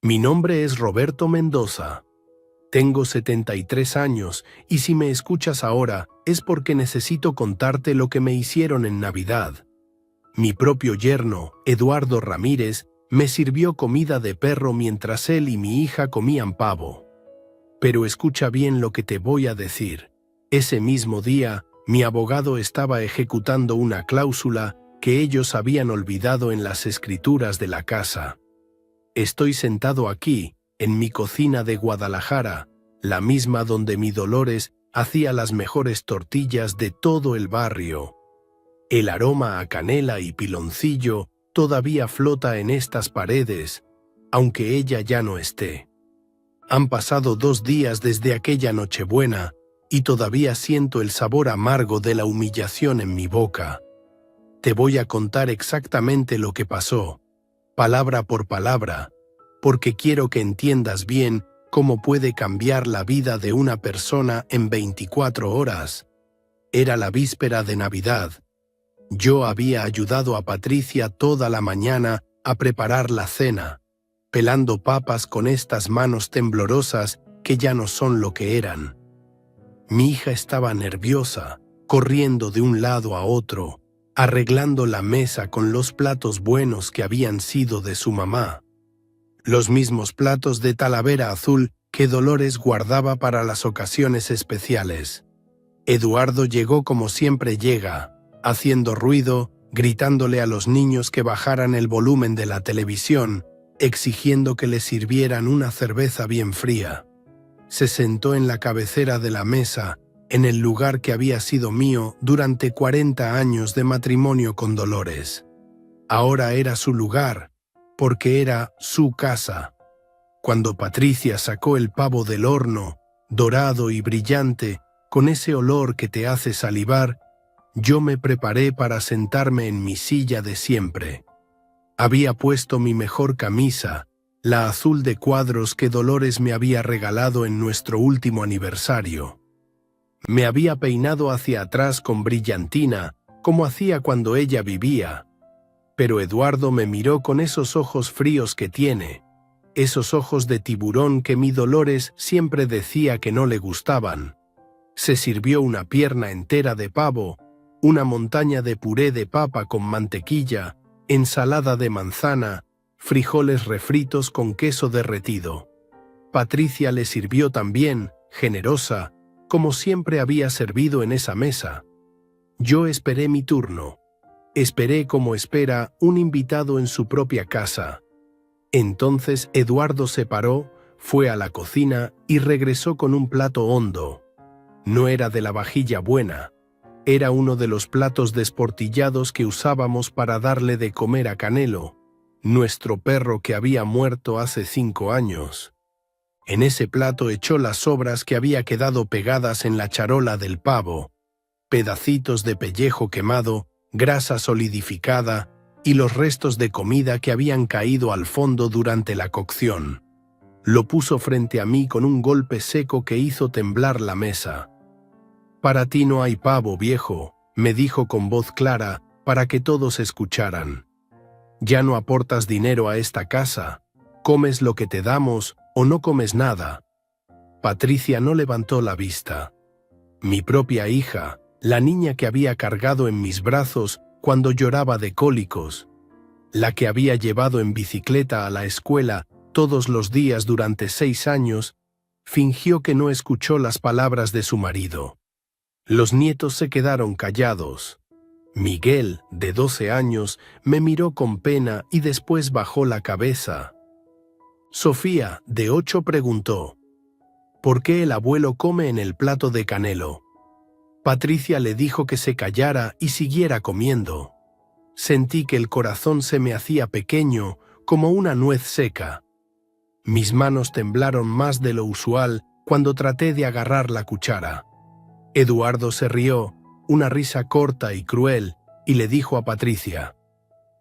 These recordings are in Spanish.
Mi nombre es Roberto Mendoza. Tengo 73 años y si me escuchas ahora es porque necesito contarte lo que me hicieron en Navidad. Mi propio yerno, Eduardo Ramírez, me sirvió comida de perro mientras él y mi hija comían pavo. Pero escucha bien lo que te voy a decir. Ese mismo día, mi abogado estaba ejecutando una cláusula que ellos habían olvidado en las escrituras de la casa. Estoy sentado aquí, en mi cocina de Guadalajara, la misma donde mi Dolores hacía las mejores tortillas de todo el barrio. El aroma a canela y piloncillo todavía flota en estas paredes, aunque ella ya no esté. Han pasado 2 días desde aquella Nochebuena y todavía siento el sabor amargo de la humillación en mi boca. Te voy a contar exactamente lo que pasó, palabra por palabra, porque quiero que entiendas bien cómo puede cambiar la vida de una persona en 24 horas. Era la víspera de Navidad. Yo había ayudado a Patricia toda la mañana a preparar la cena, pelando papas con estas manos temblorosas que ya no son lo que eran. Mi hija estaba nerviosa, corriendo de un lado a otro, arreglando la mesa con los platos buenos que habían sido de su mamá. Los mismos platos de Talavera azul que Dolores guardaba para las ocasiones especiales. Eduardo llegó como siempre llega, haciendo ruido, gritándole a los niños que bajaran el volumen de la televisión, exigiendo que le sirvieran una cerveza bien fría. Se sentó en la cabecera de la mesa, en el lugar que había sido mío durante 40 años de matrimonio con Dolores. Ahora era su lugar, porque era su casa. Cuando Patricia sacó el pavo del horno, dorado y brillante, con ese olor que te hace salivar, yo me preparé para sentarme en mi silla de siempre. Había puesto mi mejor camisa, la azul de cuadros que Dolores me había regalado en nuestro último aniversario. Me había peinado hacia atrás con brillantina, como hacía cuando ella vivía. Pero Eduardo me miró con esos ojos fríos que tiene, esos ojos de tiburón que mi Dolores siempre decía que no le gustaban. Se sirvió una pierna entera de pavo, una montaña de puré de papa con mantequilla, ensalada de manzana, frijoles refritos con queso derretido. Patricia le sirvió también, generosa, como siempre había servido en esa mesa. Yo esperé mi turno. Esperé como espera un invitado en su propia casa. Entonces Eduardo se paró, fue a la cocina y regresó con un plato hondo. No era de la vajilla buena. Era uno de los platos desportillados que usábamos para darle de comer a Canelo, nuestro perro que había muerto hace 5 años. En ese plato echó las sobras que había quedado pegadas en la charola del pavo, pedacitos de pellejo quemado, grasa solidificada y los restos de comida que habían caído al fondo durante la cocción. Lo puso frente a mí con un golpe seco que hizo temblar la mesa. «Para ti no hay pavo, viejo», me dijo con voz clara para que todos escucharan. «Ya no aportas dinero a esta casa, comes lo que te damos o no comes nada». Patricia no levantó la vista. Mi propia hija, la niña que había cargado en mis brazos cuando lloraba de cólicos, la que había llevado en bicicleta a la escuela todos los días durante 6 años, fingió que no escuchó las palabras de su marido. Los nietos se quedaron callados. Miguel, de 12 años, me miró con pena y después bajó la cabeza. Sofía, de 8, preguntó: «¿Por qué el abuelo come en el plato de Canelo?». Patricia le dijo que se callara y siguiera comiendo. Sentí que el corazón se me hacía pequeño, como una nuez seca. Mis manos temblaron más de lo usual cuando traté de agarrar la cuchara. Eduardo se rió, una risa corta y cruel, y le dijo a Patricia: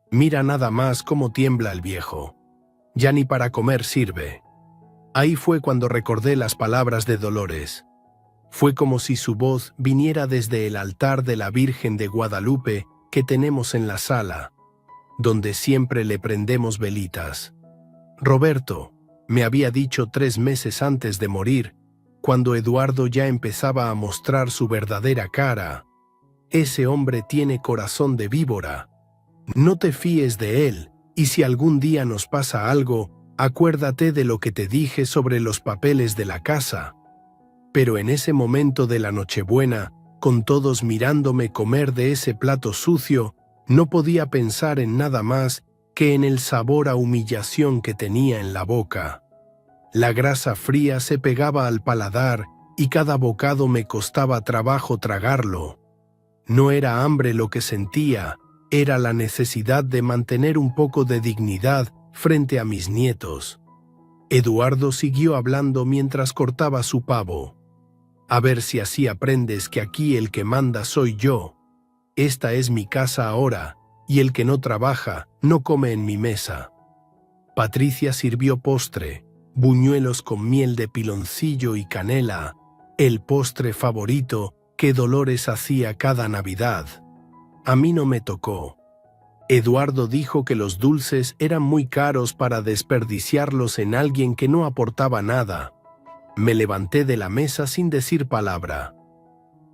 «Mira nada más cómo tiembla el viejo. Ya ni para comer sirve». Ahí fue cuando recordé las palabras de Dolores. Fue como si su voz viniera desde el altar de la Virgen de Guadalupe que tenemos en la sala, donde siempre le prendemos velitas. «Roberto, Me había dicho 3 meses antes de morir, cuando Eduardo ya empezaba a mostrar su verdadera cara. Ese hombre tiene corazón de víbora. No te fíes de él, y si algún día nos pasa algo, acuérdate de lo que te dije sobre los papeles de la casa. Pero en ese momento de la Nochebuena, con todos mirándome comer de ese plato sucio, no podía pensar en nada más que en el sabor a humillación que tenía en la boca. La grasa fría se pegaba al paladar y cada bocado me costaba trabajo tragarlo. No era hambre lo que sentía, era la necesidad de mantener un poco de dignidad frente a mis nietos. Eduardo siguió hablando mientras cortaba su pavo. A ver si así aprendes que aquí el que manda soy yo. Esta es mi casa ahora, y el que no trabaja no come en mi mesa. Patricia sirvió postre, buñuelos con miel de piloncillo y canela, el postre favorito que Dolores hacía cada Navidad. A mí no me tocó. Eduardo dijo que los dulces eran muy caros para desperdiciarlos en alguien que no aportaba nada. Me levanté de la mesa sin decir palabra.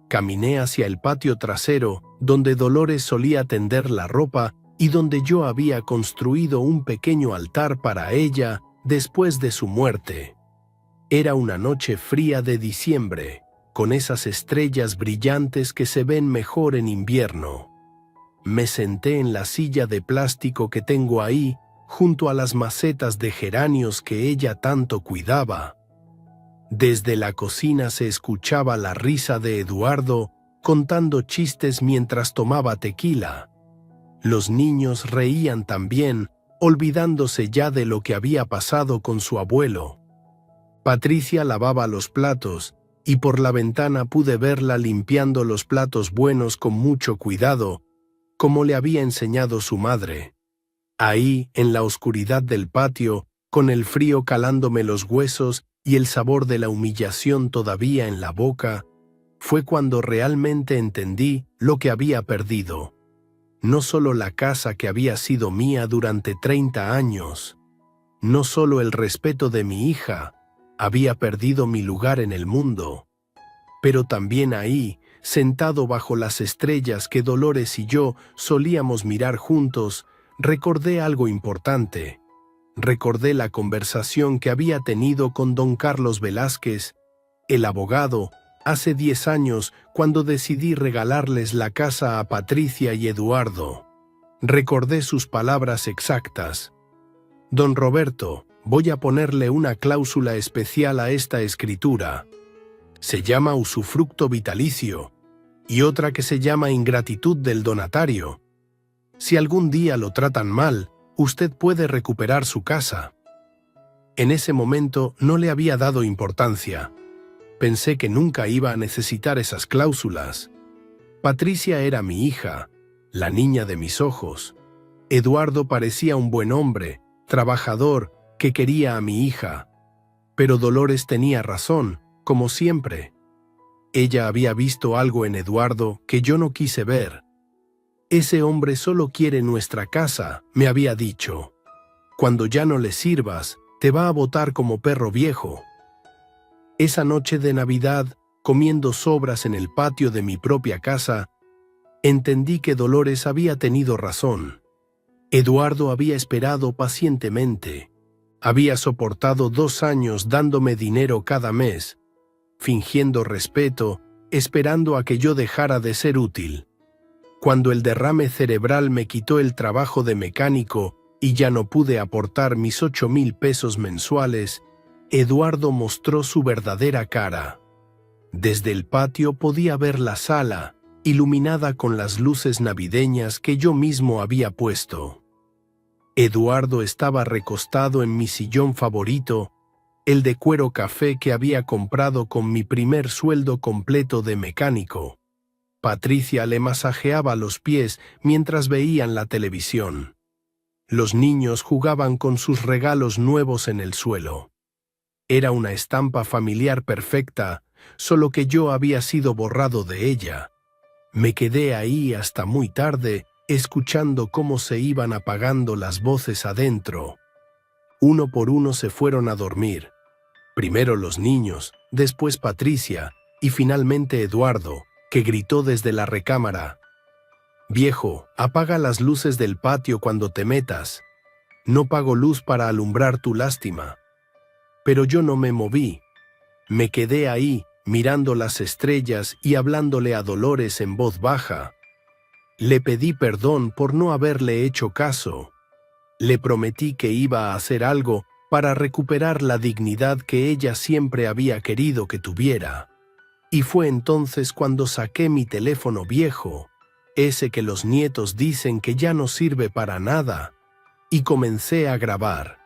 Caminé hacia el patio trasero, donde Dolores solía tender la ropa y donde yo había construido un pequeño altar para ella después de su muerte. Era una noche fría de diciembre, con esas estrellas brillantes que se ven mejor en invierno. Me senté en la silla de plástico que tengo ahí, junto a las macetas de geranios que ella tanto cuidaba. Desde la cocina se escuchaba la risa de Eduardo contando chistes mientras tomaba tequila. Los niños reían también, olvidándose ya de lo que había pasado con su abuelo. Patricia lavaba los platos, y por la ventana pude verla limpiando los platos buenos con mucho cuidado, como le había enseñado su madre. Ahí, en la oscuridad del patio, con el frío calándome los huesos y el sabor de la humillación todavía en la boca, fue cuando realmente entendí lo que había perdido. No solo la casa que había sido mía durante 30 años, no solo el respeto de mi hija, había perdido mi lugar en el mundo, pero también ahí, sentado bajo las estrellas que Dolores y yo solíamos mirar juntos, recordé algo importante. Recordé la conversación que había tenido con don Carlos Velázquez, el abogado, hace 10 años cuando decidí regalarles la casa a Patricia y Eduardo. Recordé sus palabras exactas. Don Roberto, voy a ponerle una cláusula especial a esta escritura. Se llama usufructo vitalicio, y otra que se llama ingratitud del donatario. Si algún día lo tratan mal, usted puede recuperar su casa. En ese momento no le había dado importancia. Pensé que nunca iba a necesitar esas cláusulas. Patricia era mi hija, la niña de mis ojos. Eduardo parecía un buen hombre, trabajador, que quería a mi hija. Pero Dolores tenía razón, como siempre. Ella había visto algo en Eduardo que yo no quise ver. Ese hombre solo quiere nuestra casa, me había dicho. Cuando ya no le sirvas, te va a botar como perro viejo. Esa noche de Navidad, comiendo sobras en el patio de mi propia casa, entendí que Dolores había tenido razón. Eduardo había esperado pacientemente. Había soportado 2 años dándome dinero cada mes, fingiendo respeto, esperando a que yo dejara de ser útil. Cuando el derrame cerebral me quitó el trabajo de mecánico y ya no pude aportar mis 8,000 pesos mensuales, Eduardo mostró su verdadera cara. Desde el patio podía ver la sala, iluminada con las luces navideñas que yo mismo había puesto. Eduardo estaba recostado en mi sillón favorito, el de cuero café que había comprado con mi primer sueldo completo de mecánico. Patricia le masajeaba los pies mientras veían la televisión. Los niños jugaban con sus regalos nuevos en el suelo. Era una estampa familiar perfecta, solo que yo había sido borrado de ella. Me quedé ahí hasta muy tarde, escuchando cómo se iban apagando las voces adentro. Uno por uno se fueron a dormir. Primero los niños, después Patricia y finalmente Eduardo, que gritó desde la recámara: «Viejo, apaga las luces del patio cuando te metas. No pago luz para alumbrar tu lástima». Pero yo no me moví. Me quedé ahí, mirando las estrellas y hablándole a Dolores en voz baja. Le pedí perdón por no haberle hecho caso. Le prometí que iba a hacer algo para recuperar la dignidad que ella siempre había querido que tuviera. Y fue entonces cuando saqué mi teléfono viejo, ese que los nietos dicen que ya no sirve para nada, y comencé a grabar.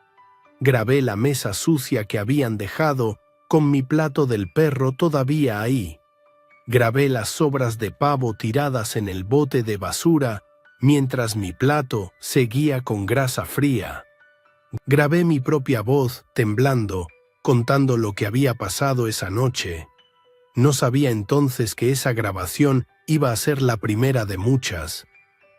Grabé la mesa sucia que habían dejado, con mi plato del perro todavía ahí. Grabé las sobras de pavo tiradas en el bote de basura, mientras mi plato seguía con grasa fría. Grabé mi propia voz, temblando, contando lo que había pasado esa noche. No sabía entonces que esa grabación iba a ser la primera de muchas.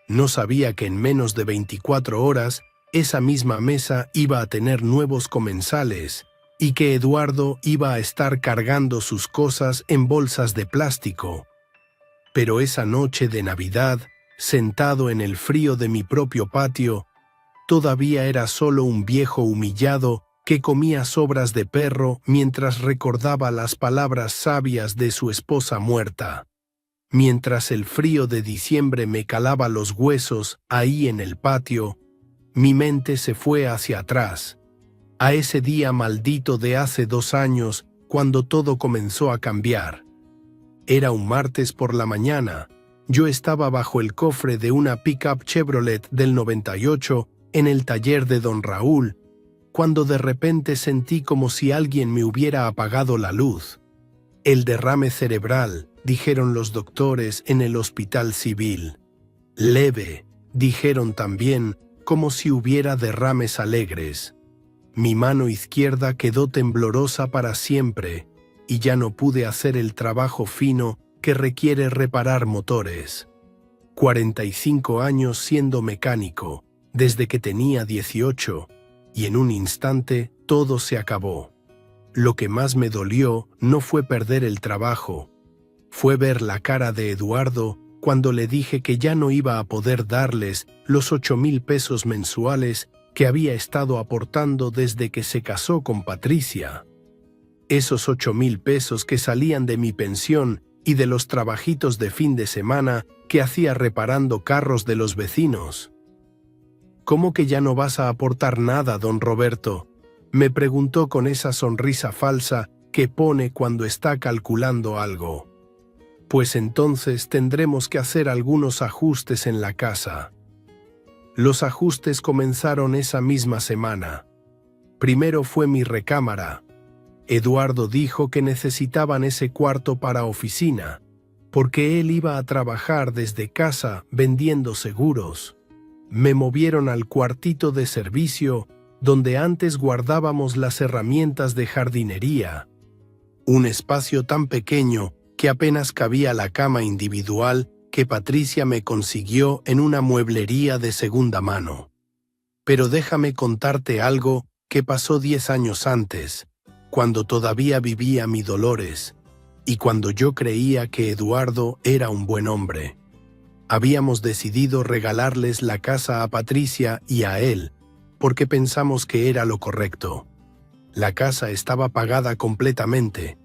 No sabía que en menos de 24 horas esa misma mesa iba a tener nuevos comensales y que Eduardo iba a estar cargando sus cosas en bolsas de plástico. Pero esa noche de Navidad, sentado en el frío de mi propio patio, todavía era solo un viejo humillado que comía sobras de perro mientras recordaba las palabras sabias de su esposa muerta. Mientras el frío de diciembre me calaba los huesos ahí en el patio, mi mente se fue hacia atrás, a ese día maldito de hace 2 años cuando todo comenzó a cambiar. Era un martes por la mañana. Yo estaba bajo el cofre de una pick-up Chevrolet del 98 en el taller de don Raúl, cuando de repente sentí como si alguien me hubiera apagado la luz. El derrame cerebral, dijeron los doctores en el hospital civil. Leve, dijeron también, como si hubiera derrames alegres. Mi mano izquierda quedó temblorosa para siempre y ya no pude hacer el trabajo fino que requiere reparar motores. 45 años siendo mecánico, desde que tenía 18, y en un instante todo se acabó. Lo que más me dolió no fue perder el trabajo, fue ver la cara de Eduardo cuando le dije que ya no iba a poder darles los 8,000 pesos mensuales que había estado aportando desde que se casó con Patricia. Esos 8,000 pesos que salían de mi pensión y de los trabajitos de fin de semana que hacía reparando carros de los vecinos. «¿Cómo que ya no vas a aportar nada, don Roberto?», me preguntó con esa sonrisa falsa que pone cuando está calculando algo. «Pues entonces tendremos que hacer algunos ajustes en la casa». Los ajustes comenzaron esa misma semana. Primero fue mi recámara. Eduardo dijo que necesitaban ese cuarto para oficina, porque él iba a trabajar desde casa vendiendo seguros. Me movieron al cuartito de servicio, donde antes guardábamos las herramientas de jardinería. Un espacio tan pequeño que apenas cabía la cama individual que Patricia me consiguió en una mueblería de segunda mano. Pero déjame contarte algo que pasó 10 años antes, cuando todavía vivía mi Dolores, y cuando yo creía que Eduardo era un buen hombre. Habíamos decidido regalarles la casa a Patricia y a él, porque pensamos que era lo correcto. La casa estaba pagada completamente,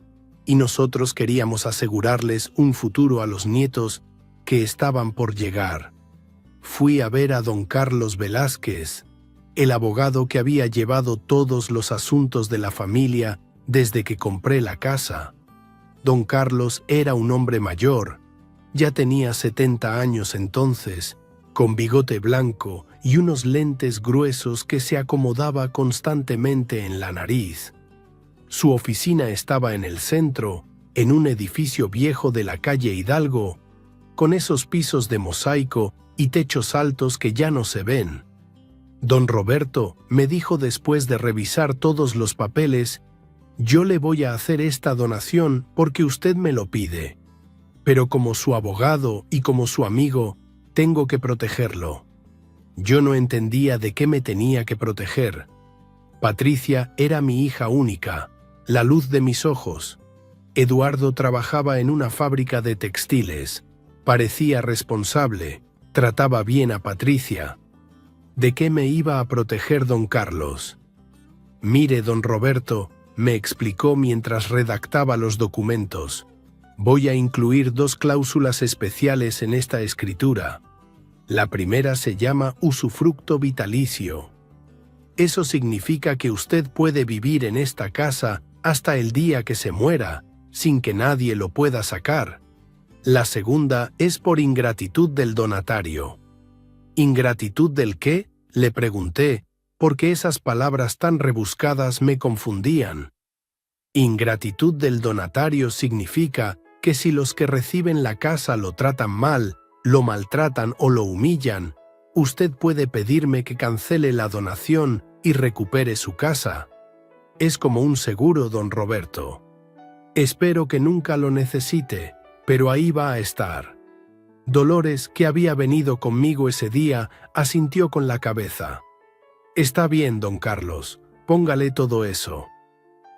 y nosotros queríamos asegurarles un futuro a los nietos que estaban por llegar. Fui a ver a don Carlos Velázquez, el abogado que había llevado todos los asuntos de la familia desde que compré la casa. Don Carlos era un hombre mayor, ya tenía 70 años entonces, con bigote blanco y unos lentes gruesos que se acomodaba constantemente en la nariz. Su oficina estaba en el centro, en un edificio viejo de la calle Hidalgo, con esos pisos de mosaico y techos altos que ya no se ven. Don Roberto me dijo después de revisar todos los papeles: «Yo le voy a hacer esta donación porque usted me lo pide, pero como su abogado y como su amigo, tengo que protegerlo». Yo no entendía de qué me tenía que proteger. Patricia era mi hija única, la luz de mis ojos. Eduardo trabajaba en una fábrica de textiles. Parecía responsable, trataba bien a Patricia. ¿De qué me iba a proteger don Carlos? Mire, don Roberto, me explicó mientras redactaba los documentos. Voy a incluir 2 cláusulas especiales en esta escritura. La primera se llama usufructo vitalicio. Eso significa que usted puede vivir en esta casa hasta el día que se muera, sin que nadie lo pueda sacar. La segunda es por ingratitud del donatario. ¿Ingratitud del qué?, le pregunté, porque esas palabras tan rebuscadas me confundían. Ingratitud del donatario significa que si los que reciben la casa lo tratan mal, lo maltratan o lo humillan, usted puede pedirme que cancele la donación y recupere su casa. Es como un seguro, don Roberto. Espero que nunca lo necesite, pero ahí va a estar. Dolores, que había venido conmigo ese día, asintió con la cabeza. Está bien, don Carlos, póngale todo eso.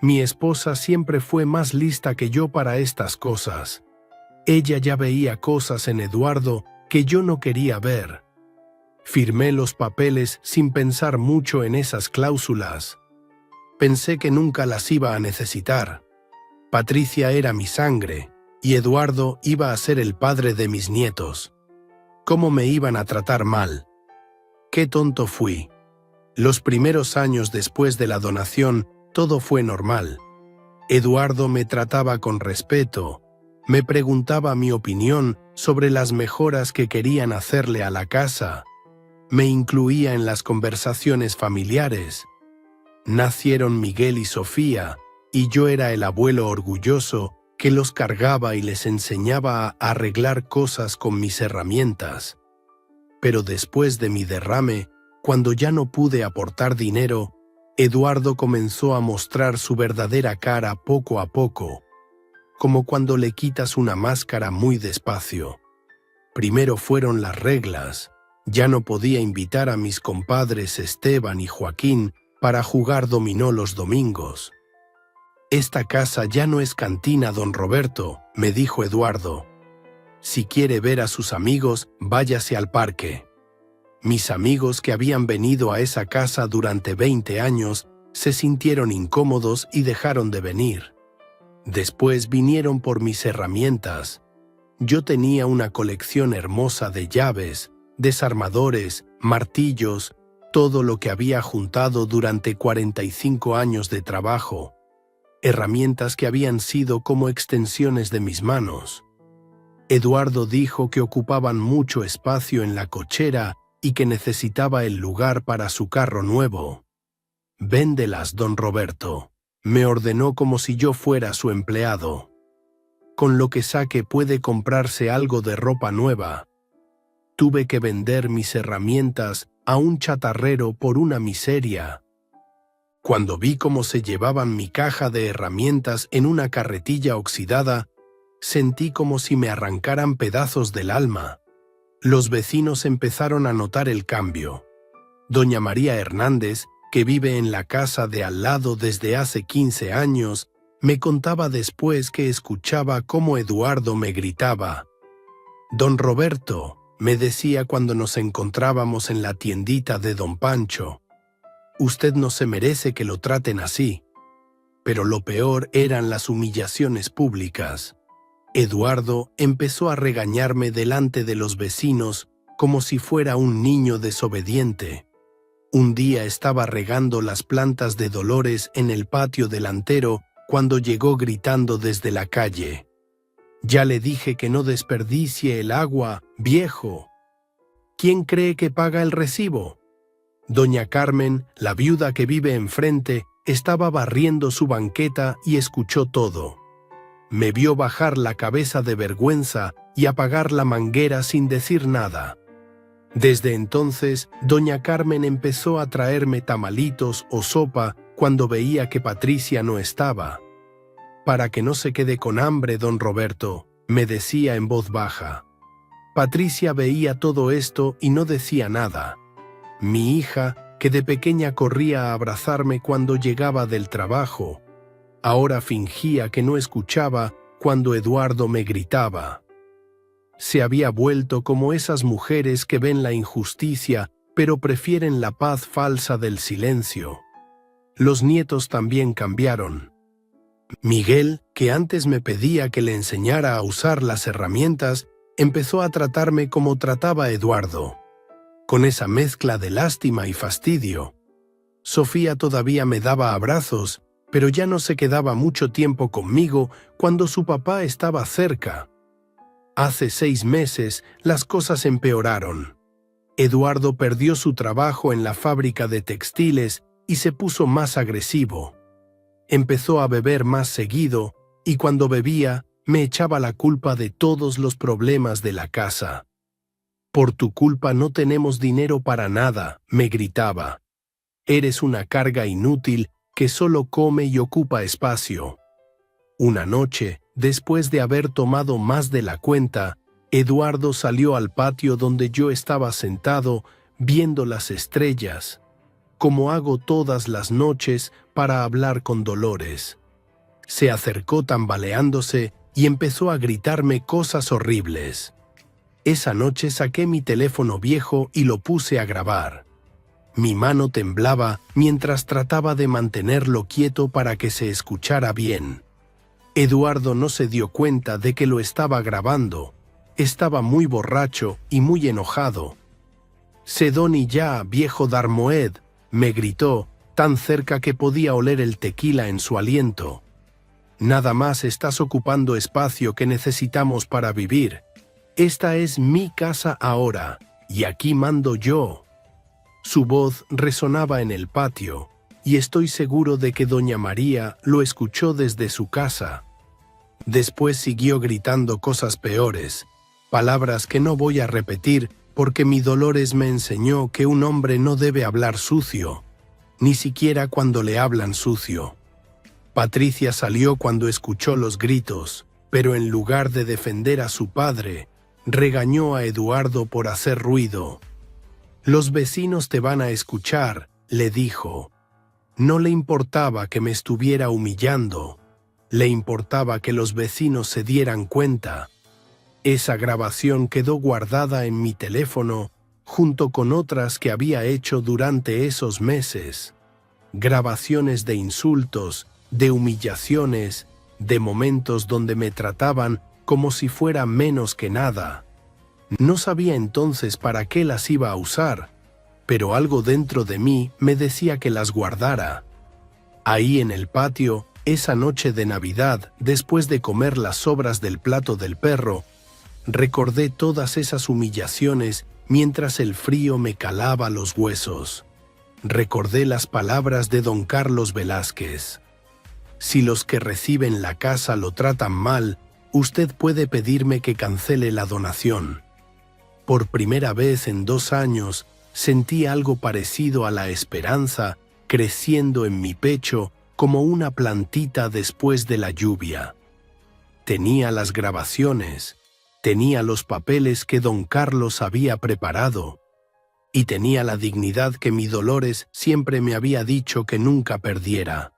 Mi esposa siempre fue más lista que yo para estas cosas. Ella ya veía cosas en Eduardo que yo no quería ver. Firmé los papeles sin pensar mucho en esas cláusulas. Pensé que nunca las iba a necesitar. Patricia era mi sangre, y Eduardo iba a ser el padre de mis nietos. ¿Cómo me iban a tratar mal? Qué tonto fui. Los primeros años después de la donación, todo fue normal. Eduardo me trataba con respeto, me preguntaba mi opinión sobre las mejoras que querían hacerle a la casa, me incluía en las conversaciones familiares. Nacieron Miguel y Sofía, y yo era el abuelo orgulloso que los cargaba y les enseñaba a arreglar cosas con mis herramientas. Pero después de mi derrame, cuando ya no pude aportar dinero, Eduardo comenzó a mostrar su verdadera cara poco a poco, como cuando le quitas una máscara muy despacio. Primero fueron las reglas. Ya no podía invitar a mis compadres Esteban y Joaquín para jugar dominó los domingos. Esta casa ya no es cantina, don Roberto, me dijo Eduardo. Si quiere ver a sus amigos, váyase al parque. Mis amigos que habían venido a esa casa durante 20 años se sintieron incómodos y dejaron de venir. Después vinieron por mis herramientas. Yo tenía una colección hermosa de llaves, desarmadores, martillos, todo lo que había juntado durante 45 años de trabajo. Herramientas que habían sido como extensiones de mis manos. Eduardo dijo que ocupaban mucho espacio en la cochera y que necesitaba el lugar para su carro nuevo. «Véndelas, don Roberto», me ordenó como si yo fuera su empleado. «Con lo que saque puede comprarse algo de ropa nueva». Tuve que vender mis herramientas a un chatarrero por una miseria. Cuando vi cómo se llevaban mi caja de herramientas en una carretilla oxidada, sentí como si me arrancaran pedazos del alma. Los vecinos empezaron a notar el cambio. Doña María Hernández, que vive en la casa de al lado desde hace 15 años, me contaba después que escuchaba cómo Eduardo me gritaba. «Don Roberto», me decía cuando nos encontrábamos en la tiendita de don Pancho, «usted no se merece que lo traten así». Pero lo peor eran las humillaciones públicas. Eduardo empezó a regañarme delante de los vecinos como si fuera un niño desobediente. Un día estaba regando las plantas de Dolores en el patio delantero cuando llegó gritando desde la calle. «Ya le dije que no desperdicie el agua, viejo». ¿Quién cree que paga el recibo? Doña Carmen, la viuda que vive enfrente, estaba barriendo su banqueta y escuchó todo. Me vio bajar la cabeza de vergüenza y apagar la manguera sin decir nada. Desde entonces, doña Carmen empezó a traerme tamalitos o sopa cuando veía que Patricia no estaba. «Para que no se quede con hambre, don Roberto», me decía en voz baja. Patricia veía todo esto y no decía nada. Mi hija, que de pequeña corría a abrazarme cuando llegaba del trabajo. Ahora fingía que no escuchaba cuando Eduardo me gritaba. Se había vuelto como esas mujeres que ven la injusticia, pero prefieren la paz falsa del silencio. Los nietos también cambiaron. Miguel, que antes me pedía que le enseñara a usar las herramientas, empezó a tratarme como trataba Eduardo, con esa mezcla de lástima y fastidio. Sofía todavía me daba abrazos, pero ya no se quedaba mucho tiempo conmigo cuando su papá estaba cerca. Hace 6 meses las cosas empeoraron. Eduardo perdió su trabajo en la fábrica de textiles y se puso más agresivo. Empezó a beber más seguido y cuando bebía me echaba la culpa de todos los problemas de la casa. «Por tu culpa no tenemos dinero para nada», me gritaba. «Eres una carga inútil que solo come y ocupa espacio». Una noche, después de haber tomado más de la cuenta, Eduardo salió al patio donde yo estaba sentado viendo las estrellas, como hago todas las noches para hablar con Dolores. Se acercó tambaleándose y empezó a gritarme cosas horribles. Esa noche saqué mi teléfono viejo y lo puse a grabar. Mi mano temblaba mientras trataba de mantenerlo quieto para que se escuchara bien. Eduardo no se dio cuenta de que lo estaba grabando. Estaba muy borracho y muy enojado. «Sedoni ya, viejo Darmoed», me gritó, tan cerca que podía oler el tequila en su aliento. «Nada más estás ocupando espacio que necesitamos para vivir. Esta es mi casa ahora, y aquí mando yo». Su voz resonaba en el patio, y estoy seguro de que doña María lo escuchó desde su casa. Después siguió gritando cosas peores, palabras que no voy a repetir porque mi Dolores me enseñó que un hombre no debe hablar sucio, ni siquiera cuando le hablan sucio. Patricia salió cuando escuchó los gritos, pero en lugar de defender a su padre, regañó a Eduardo por hacer ruido. «Los vecinos te van a escuchar», le dijo. No le importaba que me estuviera humillando, le importaba que los vecinos se dieran cuenta. Esa grabación quedó guardada en mi teléfono junto con otras que había hecho durante esos meses. Grabaciones de insultos, de humillaciones, de momentos donde me trataban como si fuera menos que nada. No sabía entonces para qué las iba a usar, pero algo dentro de mí me decía que las guardara. Ahí en el patio, esa noche de Navidad, después de comer las sobras del plato del perro, recordé todas esas humillaciones mientras el frío me calaba los huesos. Recordé las palabras de don Carlos Velázquez. «Si los que reciben la casa lo tratan mal, usted puede pedirme que cancele la donación». Por primera vez en 2 años sentí algo parecido a la esperanza creciendo en mi pecho como una plantita después de la lluvia. Tenía las grabaciones, tenía los papeles que don Carlos había preparado, y tenía la dignidad que mi Dolores siempre me había dicho que nunca perdiera.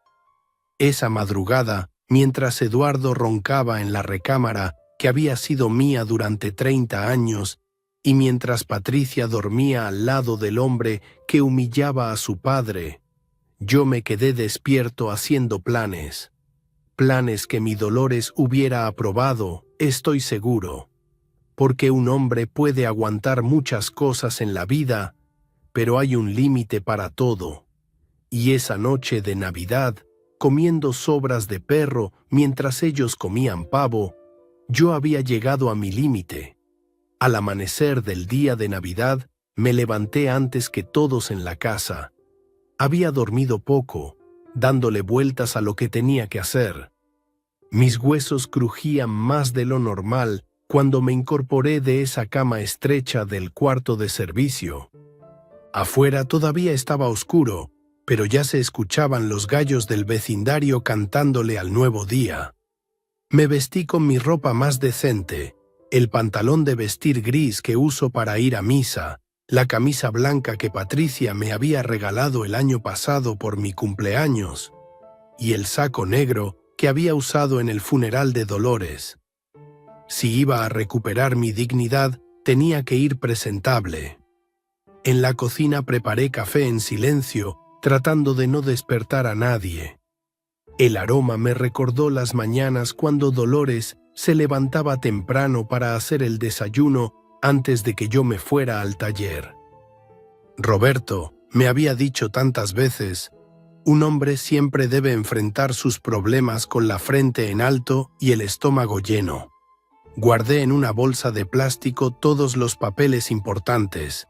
Esa madrugada, mientras Eduardo roncaba en la recámara que había sido mía durante 30 años, y mientras Patricia dormía al lado del hombre que humillaba a su padre, yo me quedé despierto haciendo planes. Planes que mi Dolores hubiera aprobado, estoy seguro. Porque un hombre puede aguantar muchas cosas en la vida, pero hay un límite para todo. Y esa noche de Navidad, comiendo sobras de perro mientras ellos comían pavo, yo había llegado a mi límite. Al amanecer del día de Navidad, me levanté antes que todos en la casa. Había dormido poco, dándole vueltas a lo que tenía que hacer. Mis huesos crujían más de lo normal cuando me incorporé de esa cama estrecha del cuarto de servicio. Afuera todavía estaba oscuro, pero ya se escuchaban los gallos del vecindario cantándole al nuevo día. Me vestí con mi ropa más decente, el pantalón de vestir gris que uso para ir a misa, la camisa blanca que Patricia me había regalado el año pasado por mi cumpleaños y el saco negro que había usado en el funeral de Dolores. Si iba a recuperar mi dignidad, tenía que ir presentable. En la cocina preparé café en silencio, tratando de no despertar a nadie. El aroma me recordó las mañanas cuando Dolores se levantaba temprano para hacer el desayuno antes de que yo me fuera al taller. Roberto me había dicho tantas veces: un hombre siempre debe enfrentar sus problemas con la frente en alto y el estómago lleno. Guardé en una bolsa de plástico todos los papeles importantes,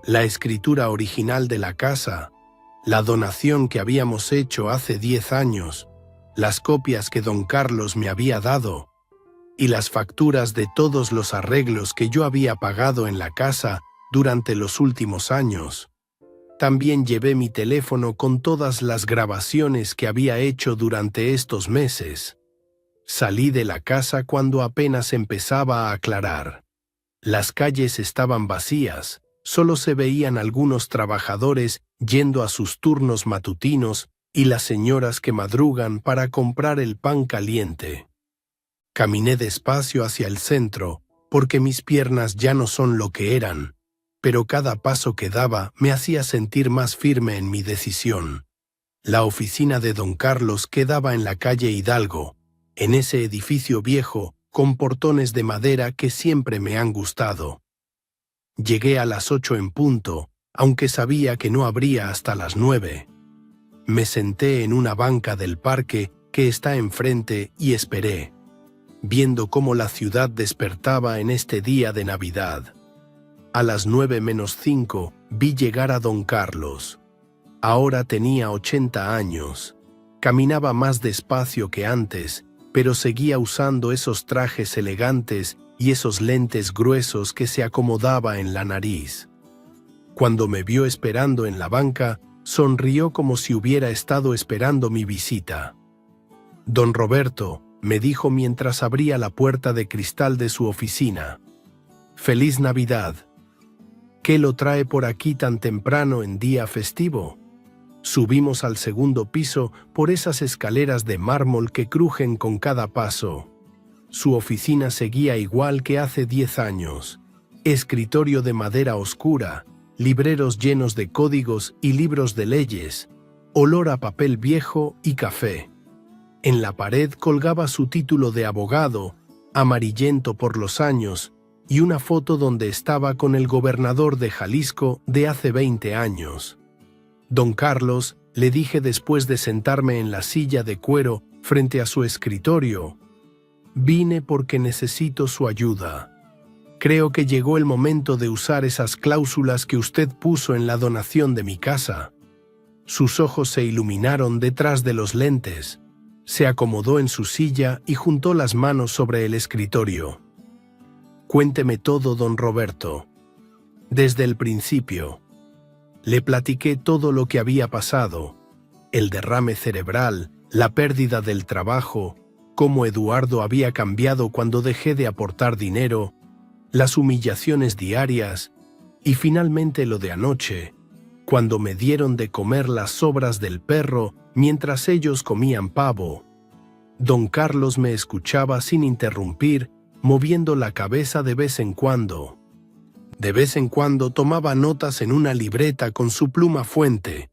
la escritura original de la casa, la donación que habíamos hecho hace 10 años, las copias que don Carlos me había dado y las facturas de todos los arreglos que yo había pagado en la casa durante los últimos años. También llevé mi teléfono con todas las grabaciones que había hecho durante estos meses. Salí de la casa cuando apenas empezaba a aclarar. Las calles estaban vacías, solo se veían algunos trabajadores yendo a sus turnos matutinos y las señoras que madrugan para comprar el pan caliente. Caminé despacio hacia el centro, porque mis piernas ya no son lo que eran, pero cada paso que daba me hacía sentir más firme en mi decisión. La oficina de don Carlos quedaba en la calle Hidalgo, en ese edificio viejo con portones de madera que siempre me han gustado. Llegué a las 8 en punto, aunque sabía que no abría hasta las 9. Me senté en una banca del parque que está enfrente y esperé, viendo cómo la ciudad despertaba en este día de Navidad. A las 9:05 vi llegar a don Carlos. Ahora tenía 80 años. Caminaba más despacio que antes, pero seguía usando esos trajes elegantes y esos lentes gruesos que se acomodaba en la nariz. Cuando me vio esperando en la banca, sonrió como si hubiera estado esperando mi visita. «Don Roberto», me dijo mientras abría la puerta de cristal de su oficina. «Feliz Navidad. ¿Qué lo trae por aquí tan temprano en día festivo?» Subimos al segundo piso por esas escaleras de mármol que crujen con cada paso. Su oficina seguía igual que hace 10 años. Escritorio de madera oscura, libreros llenos de códigos y libros de leyes, olor a papel viejo y café. En la pared colgaba su título de abogado, amarillento por los años, y una foto donde estaba con el gobernador de Jalisco de hace 20 años. «Don Carlos», le dije después de sentarme en la silla de cuero frente a su escritorio, «vine porque necesito su ayuda. Creo que llegó el momento de usar esas cláusulas que usted puso en la donación de mi casa». Sus ojos se iluminaron detrás de los lentes. Se acomodó en su silla y juntó las manos sobre el escritorio. «Cuénteme todo, don Roberto. Desde el principio». Le platiqué todo lo que había pasado: el derrame cerebral, la pérdida del trabajo, cómo Eduardo había cambiado cuando dejé de aportar dinero, las humillaciones diarias y finalmente lo de anoche, cuando me dieron de comer las sobras del perro mientras ellos comían pavo. Don Carlos me escuchaba sin interrumpir, moviendo la cabeza de vez en cuando. De vez en cuando tomaba notas en una libreta con su pluma fuente,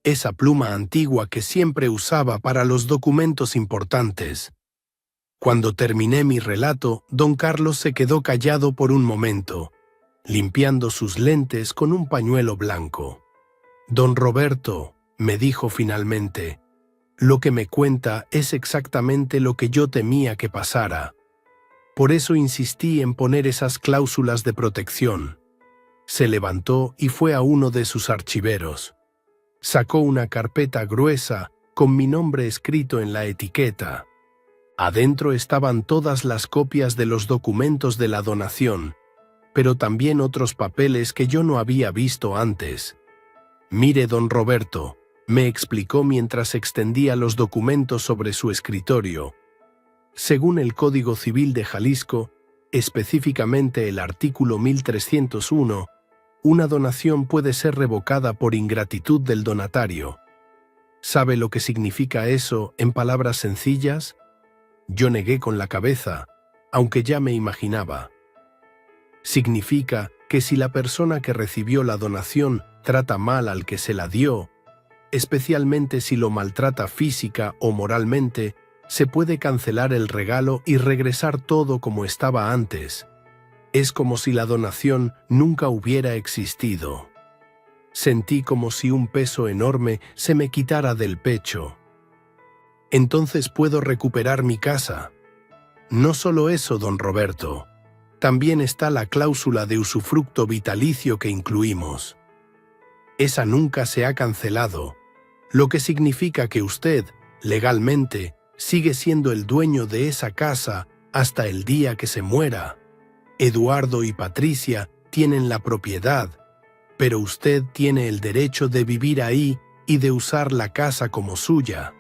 esa pluma antigua que siempre usaba para los documentos importantes. Cuando terminé mi relato, don Carlos se quedó callado por un momento, limpiando sus lentes con un pañuelo blanco. «Don Roberto», me dijo finalmente, «lo que me cuenta es exactamente lo que yo temía que pasara. Por eso insistí en poner esas cláusulas de protección». Se levantó y fue a uno de sus archiveros. Sacó una carpeta gruesa con mi nombre escrito en la etiqueta. Adentro estaban todas las copias de los documentos de la donación, pero también otros papeles que yo no había visto antes. «Mire, don Roberto», me explicó mientras extendía los documentos sobre su escritorio. Según el Código Civil de Jalisco, específicamente el artículo 1301, una donación puede ser revocada por ingratitud del donatario. ¿Sabe lo que significa eso en palabras sencillas? Yo negué con la cabeza, aunque ya me imaginaba. Significa que si la persona que recibió la donación trata mal al que se la dio, especialmente si lo maltrata física o moralmente, se puede cancelar el regalo y regresar todo como estaba antes. Es como si la donación nunca hubiera existido. Sentí como si un peso enorme se me quitara del pecho. Entonces puedo recuperar mi casa. No solo eso, don Roberto. También está la cláusula de usufructo vitalicio que incluimos. Esa nunca se ha cancelado, lo que significa que usted, legalmente, sigue siendo el dueño de esa casa hasta el día que se muera. Eduardo y Patricia tienen la propiedad, pero usted tiene el derecho de vivir ahí y de usar la casa como suya.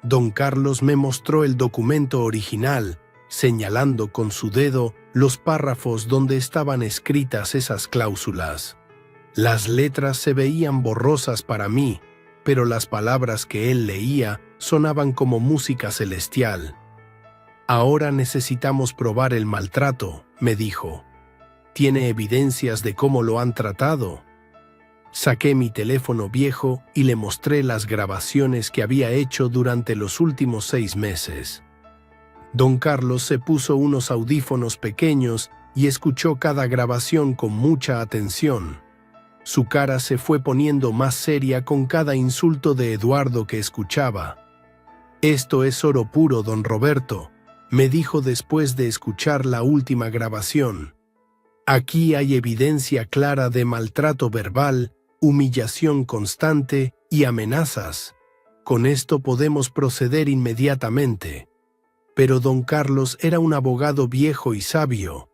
Don Carlos me mostró el documento original, señalando con su dedo los párrafos donde estaban escritas esas cláusulas. Las letras se veían borrosas para mí, pero las palabras que él leía sonaban como música celestial. Ahora necesitamos probar el maltrato, me dijo. ¿Tiene evidencias de cómo lo han tratado? Saqué mi teléfono viejo y le mostré las grabaciones que había hecho durante los últimos 6 meses. Don Carlos se puso unos audífonos pequeños y escuchó cada grabación con mucha atención. Su cara se fue poniendo más seria con cada insulto de Eduardo que escuchaba. «Esto es oro puro, don Roberto», me dijo después de escuchar la última grabación. «Aquí hay evidencia clara de maltrato verbal, humillación constante y amenazas. Con esto podemos proceder inmediatamente». Pero don Carlos era un abogado viejo y sabio.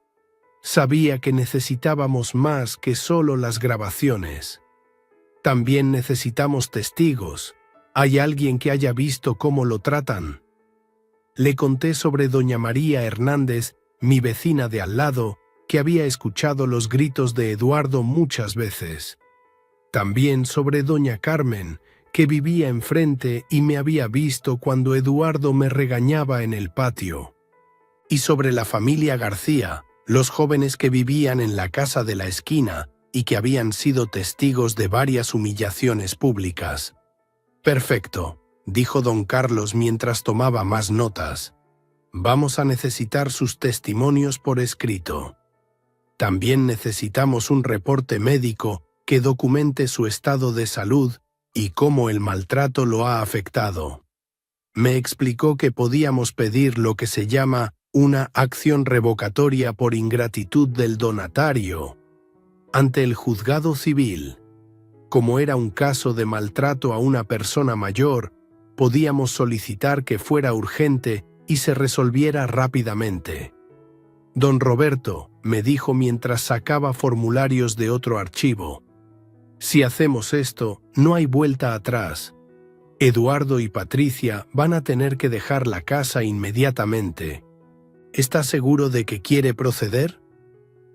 Sabía que necesitábamos más que solo las grabaciones. También necesitamos testigos. ¿Hay alguien que haya visto cómo lo tratan? Le conté sobre doña María Hernández, mi vecina de al lado, que había escuchado los gritos de Eduardo muchas veces. También sobre doña Carmen, que vivía enfrente y me había visto cuando Eduardo me regañaba en el patio. Y sobre la familia García, los jóvenes que vivían en la casa de la esquina y que habían sido testigos de varias humillaciones públicas. «Perfecto», dijo don Carlos mientras tomaba más notas. «Vamos a necesitar sus testimonios por escrito. También necesitamos un reporte médico que documente su estado de salud y cómo el maltrato lo ha afectado». Me explicó que podíamos pedir lo que se llama una acción revocatoria por ingratitud del donatario ante el juzgado civil. Como era un caso de maltrato a una persona mayor, podíamos solicitar que fuera urgente y se resolviera rápidamente. Don Roberto, me dijo mientras sacaba formularios de otro archivo, si hacemos esto, no hay vuelta atrás. Eduardo y Patricia van a tener que dejar la casa inmediatamente. ¿Está seguro de que quiere proceder?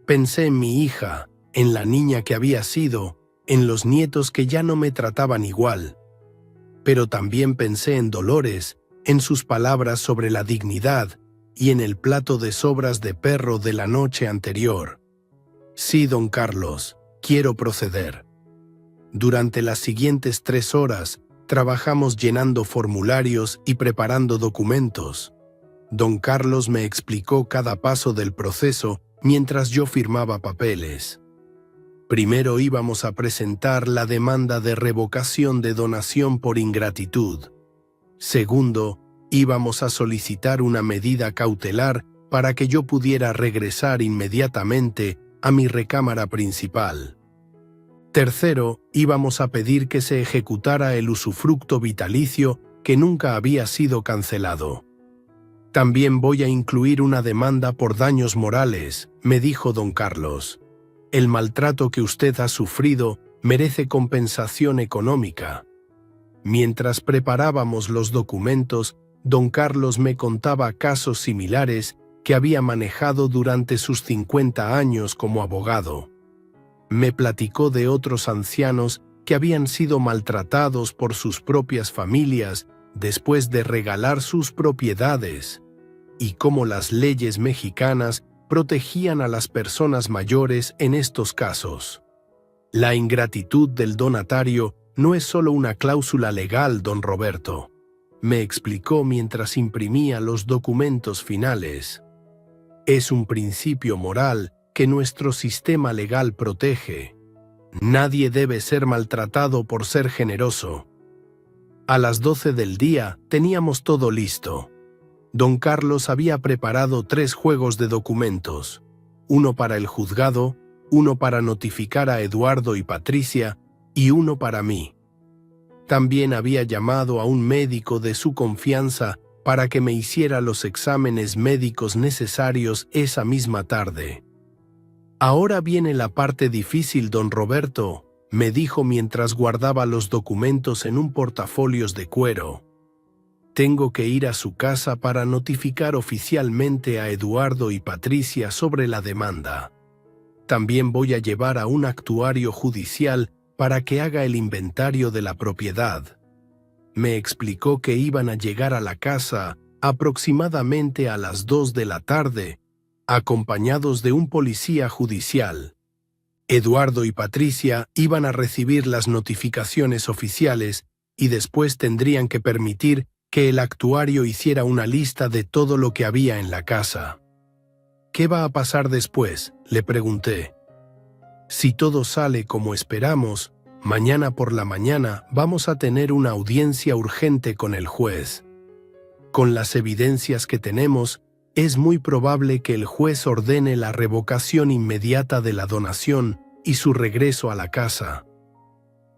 Pensé en mi hija, en la niña que había sido, en los nietos que ya no me trataban igual. Pero también pensé en Dolores, en sus palabras sobre la dignidad y en el plato de sobras de perro de la noche anterior. Sí, don Carlos, quiero proceder. Durante las siguientes 3 horas, trabajamos llenando formularios y preparando documentos. Don Carlos me explicó cada paso del proceso mientras yo firmaba papeles. Primero íbamos a presentar la demanda de revocación de donación por ingratitud. Segundo, íbamos a solicitar una medida cautelar para que yo pudiera regresar inmediatamente a mi recámara principal. Tercero, íbamos a pedir que se ejecutara el usufructo vitalicio que nunca había sido cancelado. También voy a incluir una demanda por daños morales, me dijo don Carlos. El maltrato que usted ha sufrido merece compensación económica. Mientras preparábamos los documentos, don Carlos me contaba casos similares que había manejado durante sus 50 años como abogado. Me platicó de otros ancianos que habían sido maltratados por sus propias familias después de regalar sus propiedades, y cómo las leyes mexicanas protegían a las personas mayores en estos casos. La ingratitud del donatario no es solo una cláusula legal, don Roberto, me explicó mientras imprimía los documentos finales. Es un principio moral que nuestro sistema legal protege. Nadie debe ser maltratado por ser generoso. A las 12 del día teníamos todo listo. Don Carlos había preparado 3 juegos de documentos, uno para el juzgado, uno para notificar a Eduardo y Patricia y uno para mí. También había llamado a un médico de su confianza para que me hiciera los exámenes médicos necesarios esa misma tarde. Ahora viene la parte difícil, don Roberto, me dijo mientras guardaba los documentos en un portafolios de cuero. Tengo que ir a su casa para notificar oficialmente a Eduardo y Patricia sobre la demanda. También voy a llevar a un actuario judicial para que haga el inventario de la propiedad. Me explicó que iban a llegar a la casa aproximadamente a las 2 de la tarde, acompañados de un policía judicial. Eduardo y Patricia iban a recibir las notificaciones oficiales y después tendrían que permitir que el actuario hiciera una lista de todo lo que había en la casa. ¿Qué va a pasar después?, le pregunté. Si todo sale como esperamos, mañana por la mañana vamos a tener una audiencia urgente con el juez. Con las evidencias que tenemos, es muy probable que el juez ordene la revocación inmediata de la donación y su regreso a la casa.